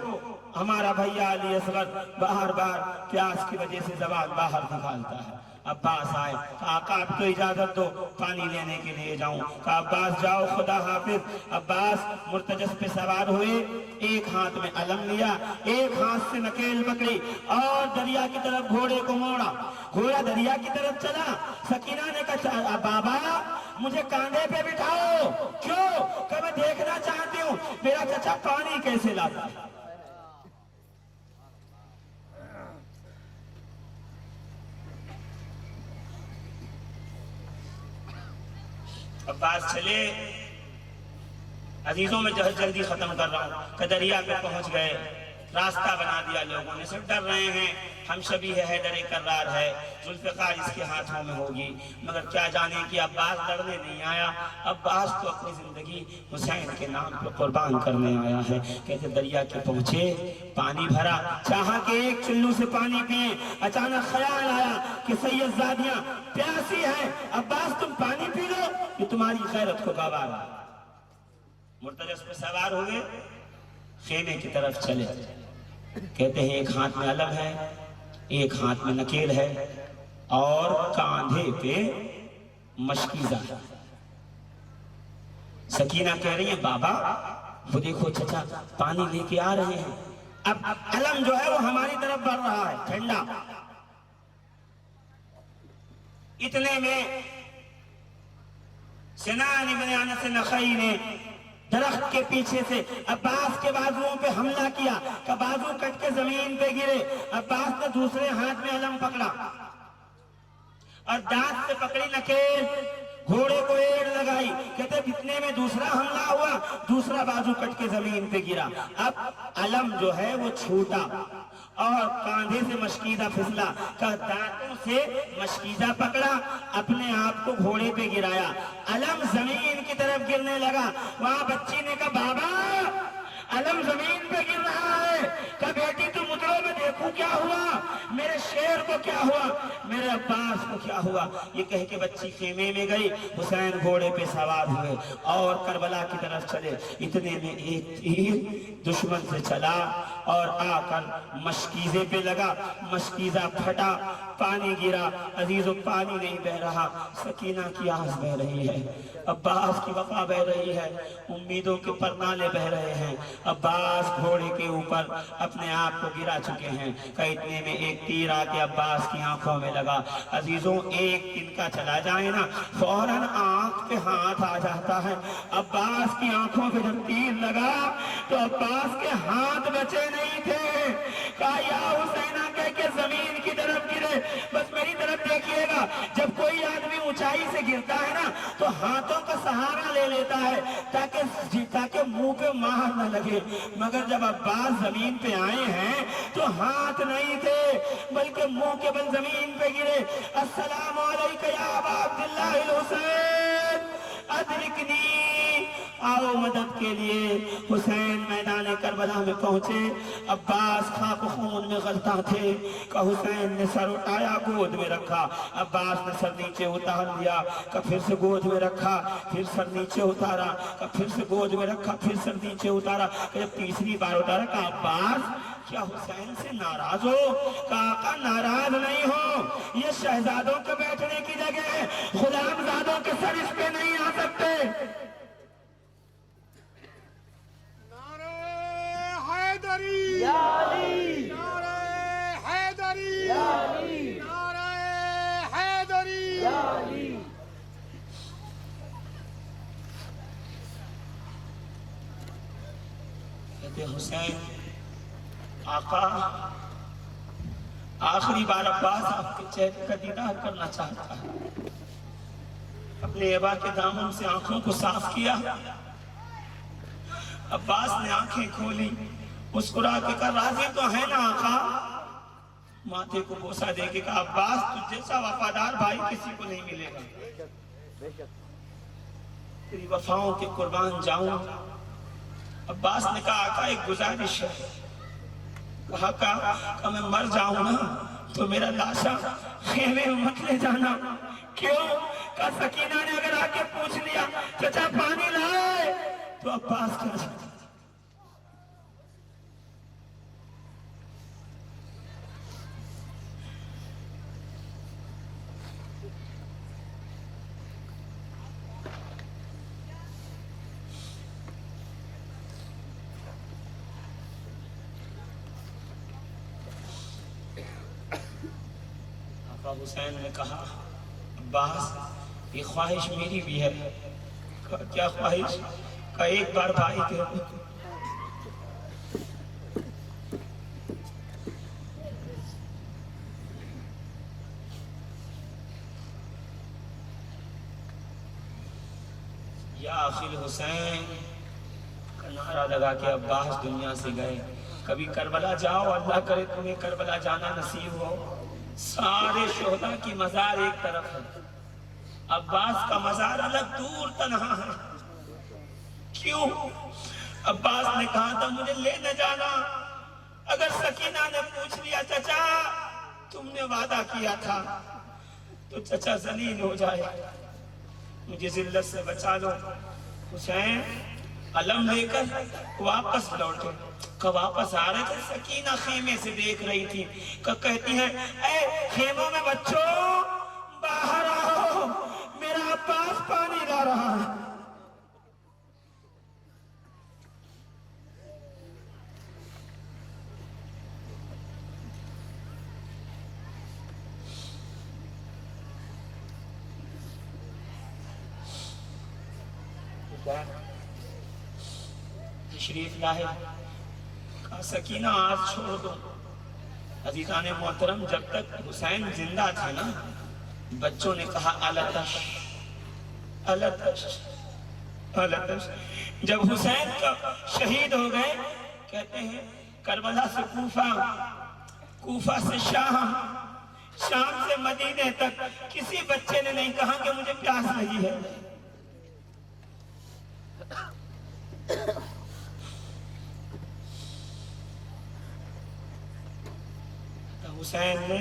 हमारा भैया अली असगर बार बार प्यास की वजह से जबान बाहर निकालता है। अब्बास आए, आका आप तो इजाजत दो पानी लेने के लिए जाऊं। कहा अब्बास जाओ खुदा हाफिज। अब्बास मुर्तजस पे सवार हुए, एक हाथ में अलम लिया, एक हाथ से नकेल पकड़ी और दरिया की तरफ घोड़े को मोड़ा। घोड़ा दरिया की तरफ चला। सकीना ने कहा बाबा मुझे कांधे पे बिठाओ। क्यों? कि मैं देखना चाहती हूँ मेरा चचा पानी कैसे लाता है। अब्बास चले। अजीजों में जल्दी खत्म कर रहा हूँ। कदरिया पे पहुंच गए, रास्ता बना दिया लोगों ने, सब डर रहे हैं हम शबी है हैदर करार है, जुल्फ़िकार इसके हाथों में होगी। मगर क्या जाने कि अब्बास लड़ने नहीं आया, अब्बास तो अपनी जिंदगी हुसैन के नाम पे कुर्बान करने आया है। कहते दरिया के पहुंचे, पानी भरा, चाहा कि एक चुल्लू से पानी पिए। अचानक ख्याल आया कि सैयदजादियां प्यासी है, अब्बास तुम पानी पी लो, ये तुम्हारी खैरत को गवारा। मुर्तजस पे सवार हुए, खेमे की तरफ चले। कहते हैं एक हाथ में अलग है, एक हाथ में नकेल है और कांधे पे मशकीज़ा है। सकीना कह रही है बाबा वो देखो चचा पानी लेके आ रहे हैं। अब अलम जो है वो हमारी तरफ बढ़ रहा है, ठंडा। इतने में सिनान इब्न अनस नखई ने दरख्त के पीछे से अब्बास के बाजुओं पे हमला किया। का बाजू कट के जमीन पे गिरे। अब्बास ने दूसरे हाथ में अलम पकड़ा और दांत से पकड़ी नकेल, घोड़े को एड़ लगाई। कहते इतने में दूसरा हमला हुआ, दूसरा बाजू कट के जमीन पे गिरा। अब अलम जो है वो छूटा और कांधे से मशकीज़ा फिसला। का दांतों से मशकीज़ा पकड़ा, अपने आप को घोड़े पे गिराया, अलम जमीन की तरफ गिरने लगा। वहां बच्ची ने कहा बाबा अलम जमीन पे गिर रहा है। कहा बेटी तुम उतरो मैं देखूं क्या हुआ, मेरे शेर को क्या हुआ, मेरे अब्बास को क्या हुआ। ये कह के बच्ची खेमे में गई। हुसैन घोड़े पे सवार हुए और करबला की तरफ चले। इतने में एक तीर दुश्मन से चला और आकर मशकीज़े पे लगा, मशकीज़ा फटा, पानी गिरा। अजीजों पानी नहीं बह रहा, सकीना की आंख बह रही है, अब्बास की वफा बह रही है, उम्मीदों के परनाले बह रहे हैं। अब्बास घोड़े के ऊपर अपने आप को गिरा चुके हैं। कई इतने में एक तीर आके अब्बास की आंखों में लगा। अजीजों एक तिनका चला जाए ना फौरन आंख पे हाथ आ जाता है। अब्बास की आंखों पे जब तीर लगा तो अब्बास के हाथ बचे नहीं थे। कहा या हुसैना कह के जमीन की तरफ गिरे, बस मेरी तरफ देखिएगा। जब कोई आदमी ऊंचाई से गिरता है ना तो हाथों का सहारा ले लेता है ताकि मुंह पे मार न लगे। मगर जब अब्बास जमीन पे आए हैं तो हाथ नहीं थे बल्कि मुंह के बल जमीन पे गिरे। अस्सलाम वालेकुम या अबा अब्दुल्लाह हुसैन अदरिकनी, आओ मदद के लिए। हुसैन मैदान करबला में पहुंचे। अब्बास खाक खून में गलता थे। का हुसैन ने सर उठाया, गोद में रखा। अब्बास ने सर नीचे उतार लिया, का फिर से गोद में रखा, फिर सर नीचे उतारा, का फिर से गोद में रखा, फिर सर नीचे उतारा। जब तीसरी बार उतारा का अब्बास क्या हुसैन से नाराज हो? काका नाराज नहीं हो, ये शहजादों के बैठने की जगह है, गुलामजादों के सर इस पे नहीं आ सकते। नारे हैदरी, नारे हैदरी, नारे हैदरी। कहते हुसैन आका आखिरी बार अब्बास आपके चेहरे का दीदार करना चाहता है। अपने अबा के दामन से आंखों को साफ किया। अब्बास ने आंखें खोली, मुस्कुरा के कहा, राजी तो है ना आका? माथे को बोसा दे के कहा, अब्बास तुझ जैसा वफादार भाई किसी को नहीं मिलेगा, तेरी वफाओं के कुर्बान जाऊं। अब्बास ने कहा, आका एक गुजारिश है। कहा का मैं मर जाऊं ना तो मेरा लाशा खेमे में मत ले जाना। क्यों? का सकीना ने अगर आके पूछ लिया चाचा पानी लाए तो अब्बास कर जाता। हुसैन ने कहा, अब्बास ये ख्वाहिश मेरी भी है। क्या ख्वाहिश? का एक बार भाई दे दो। या आखिर हुसैन का नारा लगा के अब्बास दुनिया से गए। कभी करबला जाओ, अल्लाह करे तुम्हें करबला जाना नसीब हो। सारे शोहदा की मजार एक तरफ है, अब्बास का मजार अलग दूर तन्हा है। क्यों? अब्बास ने कहा था मुझे ले न जाना। अगर सकीना ने पूछ लिया चाचा तुमने वादा किया था तो चाचा जलील हो जाए, मुझे जिल्लत से बचा लो। हुसैन अलम लेकर वापस लौटे। कब वापस आ रहे थे, सकीना खेमे से देख रही थी। कब कहती है, ए खेमों में बच्चों बाहर आओ, मेरा अब्बास पानी ला रहा है। तशरीफ लाए। कहा सकीना आज छोड़ दो। अजीज़ाने मोहतरम जब तक हुसैन जिंदा थे ना, बच्चों ने कहा अलतश अलतश अलतश। जब हुसैन का शहीद हो गए, कहते हैं करबला से कूफा, कूफा से शाम, शाम से मदीने तक किसी बच्चे ने नहीं कहा कि मुझे प्यास लगी है। हुसैन ने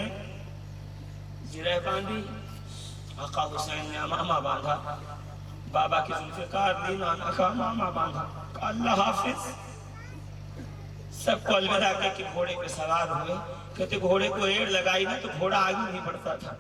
जिरह बांधी, आका हुसैन ने अमामा बांधा, बाबा की जुल्फ़िकार ली, नाना का अमामा बांधा। अल्लाह हाफिज। सबको अलविदा करके घोड़े पे सवार हुए। कहते घोड़े को एड़ लगाई ना तो घोड़ा आगे नहीं बढ़ता था,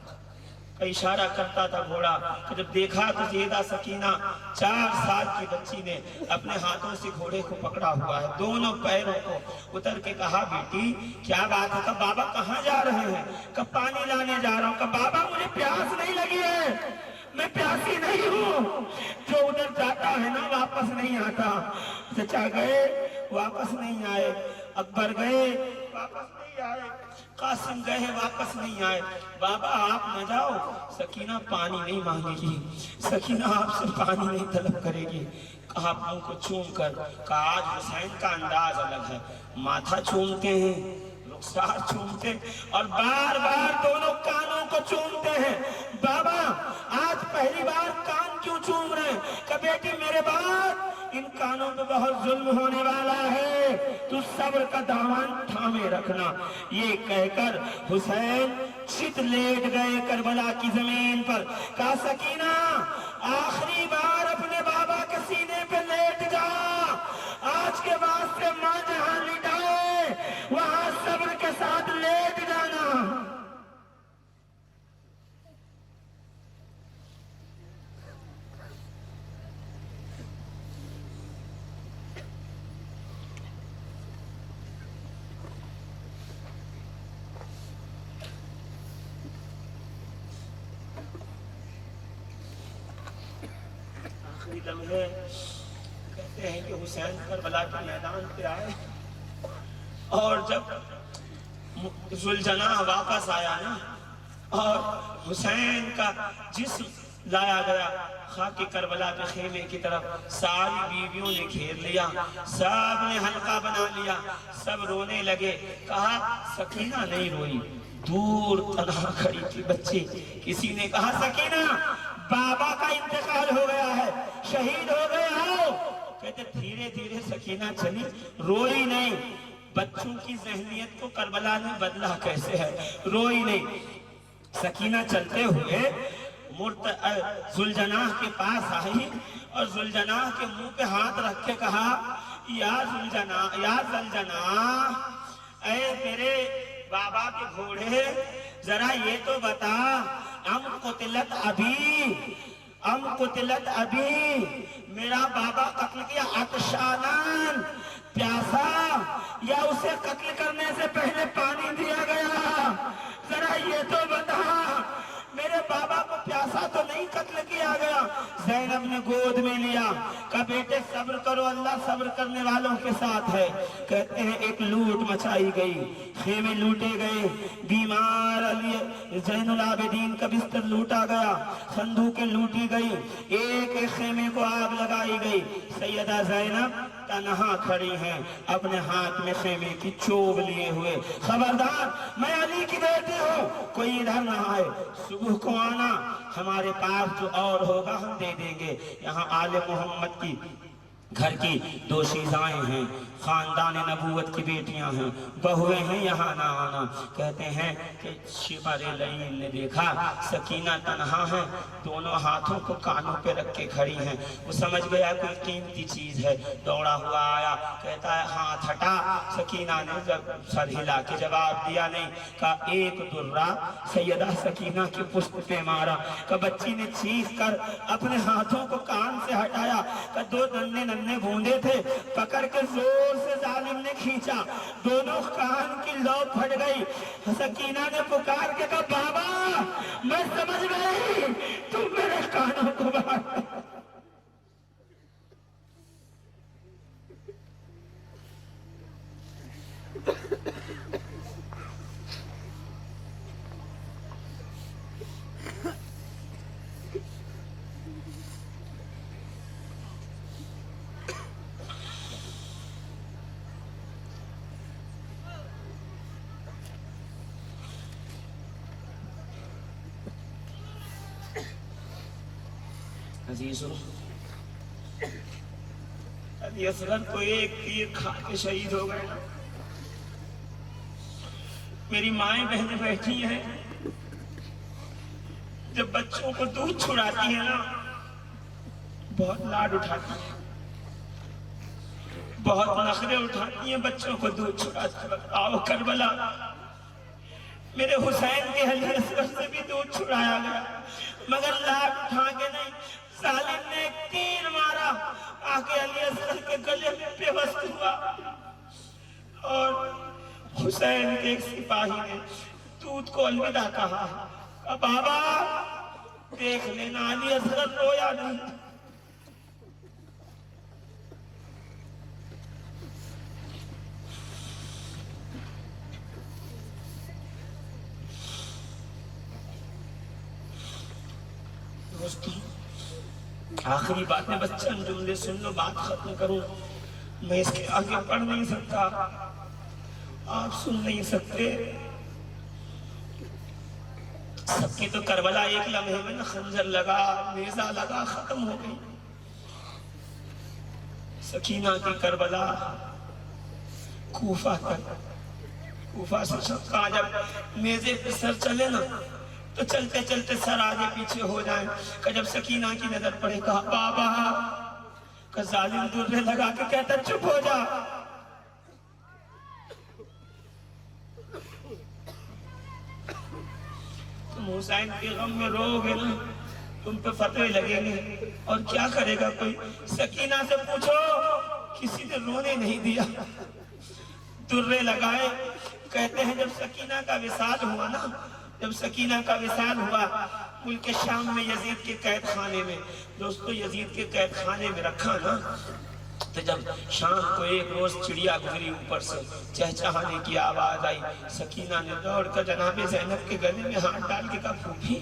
इशारा करता था घोड़ा। तो जब देखा तो ज़ेदा सकीना 4 साल की बच्ची ने अपने हाथों से घोड़े को पकड़ा हुआ है, दोनों पैरों को। उतर के कहा, बेटी क्या बात है? कब बाबा कहाँ जा रहे हैं? कब पानी लाने जा रहा हूँ। कब बाबा मुझे प्यास नहीं लगी है, मैं प्यासी नहीं हूँ। जो उधर जाता है ना वापस नहीं आता। चचा गए वापस नहीं आए, अकबर गए वापस नहीं आए, कासिम गए वापस नहीं आए। बाबा आप न जाओ, सकीना पानी नहीं मांगेगी, सकीना आपसे पानी नहीं तलब करेगी। कहा मुंह को चूम कर। कहा आज हुसैन का अंदाज अलग है, माथा चूमते हैं, रुखसार चूमते और बार बार दोनों कानों को चूमते हैं। बाबा आज पहली बार कान क्यों चूम रहे हैं? कि बेटी मेरे बाद इन कानों पे बहुत जुल्म होने वाला है, तू सब्र का दामन थामे रखना। ये कहकर हुसैन चित लेट गए करबला की जमीन पर। कहा सकीना आखिरी बार अपने बाबा के सीने पे लेट जा, आज के बाद से मां जहां लिटाए वहां सब्र के साथ लेट जाना। लम्हे कहते हैं कि हुसैन करबला के मैदान पे आए और जब जुलजनाह वापस आया ना, और हुसैन का जिस्म लाया गया खाके करबला के खेमे की तरफ। सारी बीवियों ने घेर लिया, सब ने हल्का बना लिया, सब रोने लगे। कहा सकीना नहीं रोई, दूर तनहा खड़ी थी बच्ची। किसी ने कहा सकीना बाबा का इंतकाल हो गया है, शहीद हो गए हो। कहते धीरे धीरे सकीना चली, रोई नहीं। बच्चों की जहनियत को करबला ने बदला कैसे है, रोई नहीं। सकीना चलते हुए जुलजनाह के पास आई और जुलजनाह के मुंह पे हाथ रख के कहा या जुलजनाह, या जुलजनाह, ऐ मेरे बाबा के घोड़े, जरा ये तो बता, अम कुतिलत अभी, अम कुतिलत अभी, मेरा बाबा कत्ल किया अतशानन, प्यासा, या उसे कत्ल करने से पहले पानी दिया गया? जरा ये तो बता, मेरे बाबा को प्यासा तो नहीं कत्ल किया गया। ज़ैनब ने गोद में लिया, कहा बेटे सब्र करो, अल्लाह सब्र करने वालों के साथ है। कहते हैं एक लूट मचाई गई, खेमे लूटे गए, बीमार अली ज़ैनुल आबिदीन का बिस्तर लूटा गया, संदूकें लूटी गई, एक एक खेमे को आग लगाई गई। सैयदा ज़ैनब तन्हा खड़ी हैं, अपने हाथ में खेमे की चोब लिए हुए। खबरदार, मैं अली की बेटी हूँ, कोई इधर ना आए, सुबह को आना, हमारे पास जो और होगा हम दे देंगे। यहाँ आले मोहम्मद की घर की दो शीजाएं हैं, खानदान नबूवत की बेटियां हैं, बहुएं हैं, यहाँ ना आना। कहते हैं कि शिबारे लईन ने देखा सकीना तन्हा है, दोनों हाथों को कानों पे रख के खड़ी हैं। वो समझ गया कोई कीमती चीज है, दौड़ा हुआ आया, कहता है हाथ हटा। सकीना ने जब सर हिला के जवाब दिया नहीं, कहा एक दुर्रा सैयदा सकीना की पुष्ट पे मारा। का बच्ची ने चीख कर अपने हाथों को कान से हटाया, का दो नन्हे नन्हे बूंदे थे, पकड़ के जोर से जालिम ने खींचा, दोनों कान की लौ फट गई। सकीना ने पुकार के कहा बाबा मैं समझ गई, तुम मेरे कानों को बांध। अली असगर को एक तीर खा के शहीद हो गए ना। मेरी माएं बहनें बैठी हैं, जब बच्चों को दूध छुड़ाती है ना, बहुत लाड उठाती है, बहुत नखरे उठाती हैं बच्चों को दूध छुड़ाती वक्त। आओ करबला, मेरे हुसैन के अली असगर से भी दूध छुड़ाया गया, मगर लाड उठा के नहीं। सालिम ने एक तीर मारा, आके अली असगर के गले में बेबस हुआ, और हुसैन के एक सिपाही ने दूध को अलविदा कहा। अब बाबा देख लेना अली असगर रोया नहीं। दोस्तों आखिरी बात में बस चंद जुमले सुन लो, बात खत्म करूं। मैं इसके आगे पढ़ नहीं सकता, आप सुन नहीं सकते। सबकी तो करबला एक लम्हे में ना खंजर लगा, नेजा लगा, खत्म हो गई। सकीना की करबला कूफा तक, कूफा से सब कहा जब मेजे पे सर चले ना तो चलते चलते सर आगे पीछे हो जाए। कि जब सकीना की नजर पड़े, कहा बाबा, का जालिम दुर्रे लगा के कहता चुप हो जा। तुम हुसैन के गम में रोगे ना, तुम पे फतवे लगेंगे, और क्या करेगा कोई। सकीना से पूछो, किसी ने रोने नहीं दिया, दुर्रे लगाए। कहते हैं जब सकीना का विसाल हुआ ना, जब सकीना का विसाल हुआ मुल्क शाम में यजीद के कैद खाने में, दोस्तों यजीद के कैद खाने में रखा ना, तो जब शाम को एक रोज चिड़िया गुजरी ऊपर से, चहचहाने की आवाज आई। सकीना ने दौड़कर जनाबे ज़ैनब के गले में हाथ डाल के कहा, फूफी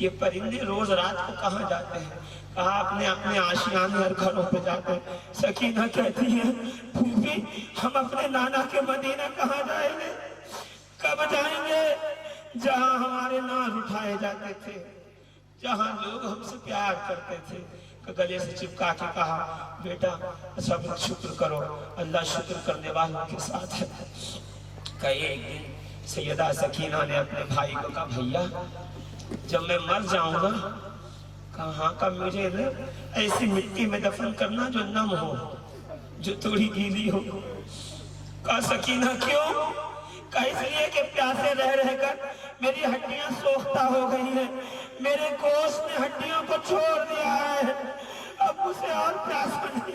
ये परिंदे रोज रात को कहाँ जाते हैं? कहा अपने अपने आशियाने और घरों पे जाते हैं। सकीना कहती है, फूफी हम अपने नाना के मदीना कहाँ जाएंगे? कब जाएंगे? जहाँ हमारे नार उठाए जाते थे, जहाँ लोग हमसे प्यार करते थे। गले से चिपका के कहा, बेटा सब शुक्र करो, अल्लाह शुक्र करने वालों के साथ है। कई एक दिन सैयदा सकीना ने अपने भाई को कहा, भैया जब मैं मर जाऊंगा, कहा हाँ का मुझे ऐसी मिट्टी में दफन करना जो नम हो, जो थोड़ी गीली हो। कहा सकीना क्यों? कहा इसलिए कि प्यासे रह रहकर मेरी हड्डियां सोख्ता हो गई है, मेरे गोश्त ने हड्डियों को छोड़ दिया है, अब मुझे और प्यासा नहीं।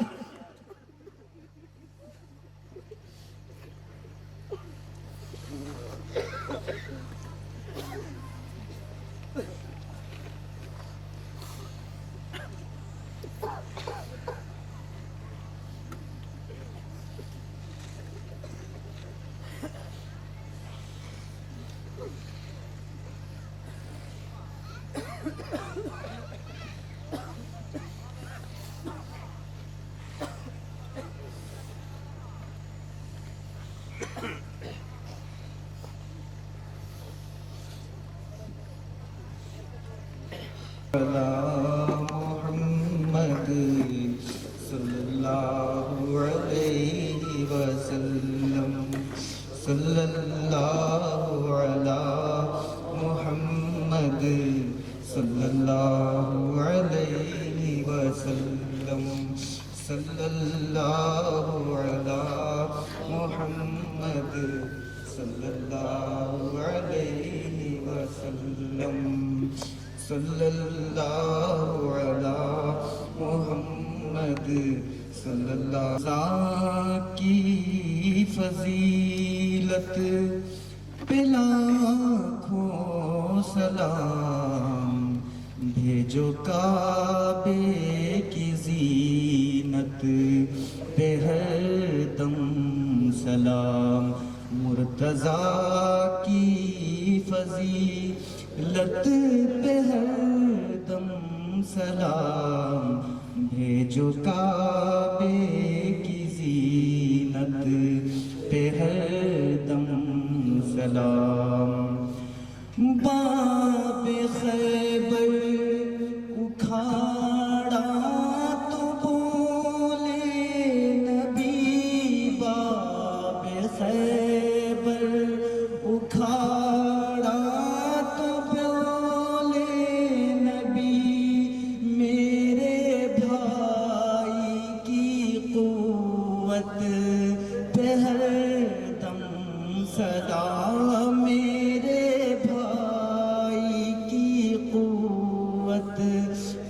मोहम्मद सल्लल्लाहु अलैहि वसल्लम, सल्लल्लाहु अला मोहम्मद सल्लल्लाहु अलैहि वसल्लम, सल्लल्लाहु अला मोहम्मद सल्लल्लाहु अलैहि वसल्लम, सल्लल्लाहु अला मोहम्मद सल्लल्लाहु की फजीलत पे लाखों सलाम, भेजो काबे की ज़ीनत पे हरदम सलाम, मुर्तज़ा की फजीलत पे हरदम सलाम, भेजो काबे की ज़ीनत पे हरदम सलाम। बाबे खैबर उखाड़ा तो बोले नबी, बाबे खैबर उखाड़ा तो बोले नबी, मेरे भाई की क़ुव्वत पे हरदम सलाम, मेरे भाई की क़ुव्वत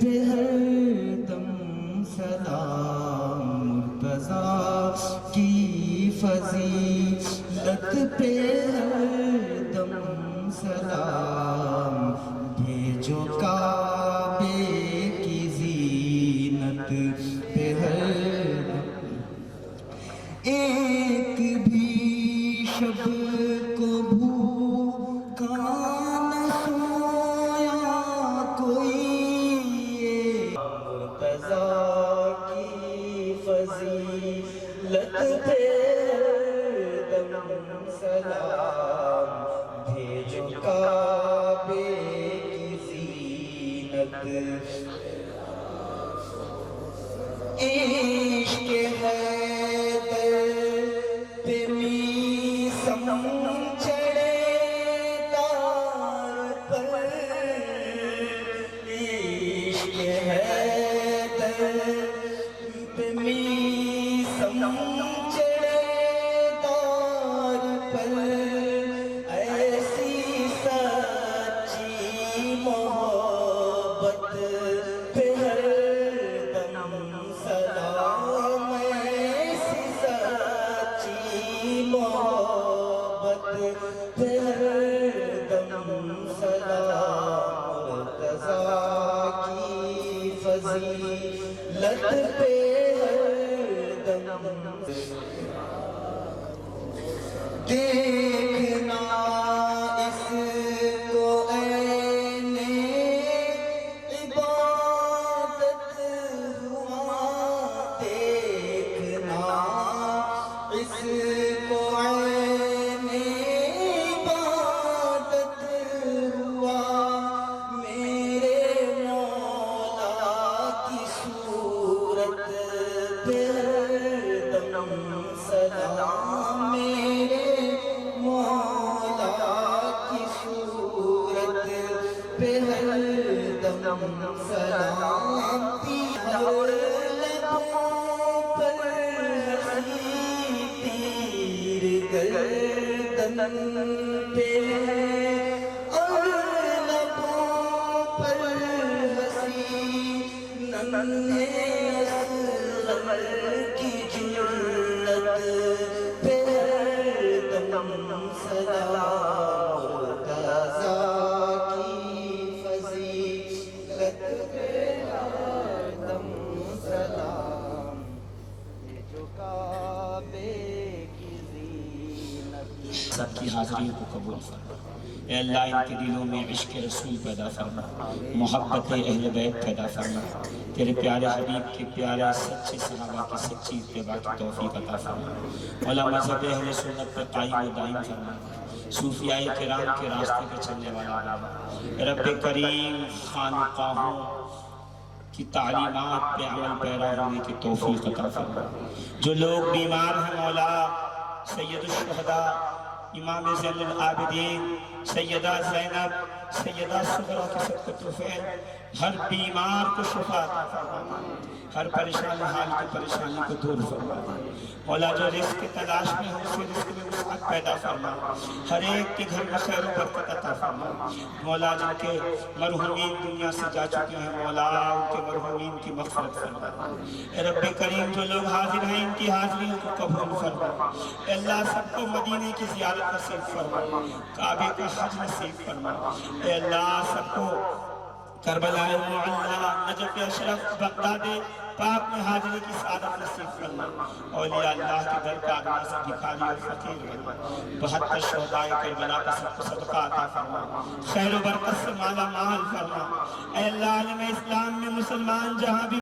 पे हरदम सलाम, मुर्तज़ा की फजीलत पे हरदम सलाम, भेजो काबे की ज़ीनत पे हरदम। एक भी शब को भूखा न सोया कोई, मुर्तज़ा की फजीलत पे हरदम सलाम, भेजो काबे की ज़ीनत। इश्क़ हैदर पे मीसम चढ़े तार पर, इश्क़ हैदर पे मीसम चढ़े तार पर, ऐसी सच्ची मोहब्बत पे हरदम सलाम, ऐसी सच्ची मोहब्बत पे हरदम सलाम, मुर्तज़ा की फजीलत पे हरदम देखना इसको ऐने इबादत हुआ, देखना इसको ऐने इबादत हुआ, मेरे मौला की सूरत पे हरदम सलाम, मेरे मौला की सूरत पे हरदम सलाम, हर लबों पर हंसी तीर गर्दन पे है, और लबों पर हंसी नन्हे असग़र की जुल्लत पे हरदम सलाम, मुर्तज़ा की फज़ीलत पे हरदम सलाम, ये जो काबे की ज़ीनत। सबकी हाज़िरी को कबूल फरमा। ए अल्लाह इनके दिलों में इश्क़ रसूल पैदा फरमा, मोहब्बत अहले बैत पैदा फरमा, तेरे प्यारे हबीब के प्यारे सच्चे सहाबा की सच्ची इत्तिबा की तौफ़ीक़ अता फरमा। मौला मज़हब अहले सुन्नत पर कायम व दायम फरमा, सूफियाए किराम के रास्ते पर चलने वाला बना। रब्बे करीम खानक़ाहों की तालीमात पे अमल पैरा होने की तौफ़ीक़ अता फरमा। जो लोग बीमार हैं मौला, सैयदुश शुहदा इमाम ज़ैनुल आबिदीन सैयदा ज़ैनब सैयदा सुगरा के सदक़े फ़ैल हर बीमार को शिफा अता फरमा, हर परेशान हाल की परेशानी को दूर फरमा। मौला जो रिज़्क़ की तलाश में हो उसे रिज़्क़ में वुसअत पैदा फरमा, हर एक के घर में खैर व बरकत अता फरमा। मौला जिनके मरहूमीन दुनिया से जा चुके हैं मौला उनके मरहूमीन की मग़फ़िरत फरमा। ए रब्बे करीम जो लोग हाजिर हैं इनकी हाज़िरियों को कबूल फरमा। ए अल्लाह सबको मदीने की ज़ियारत नसीब फरमा, काबे का हज नसीब फरमा। ए अल्लाह सबको करबलाए मुअल्ला नजफ़ अशरफ बगदाद पाक में हाजिरी की सादत नसीब फरमा। औलिया अल्लाह के दर का आदमी से भिखारी और फकीर बना, 72 शोहदाए करबला का सबको सदका अता फरमा, खैर व बरकत से माला माल फरमा। ऐ अल्लाह आलम इस्लाम में मुसलमान जहाँ भी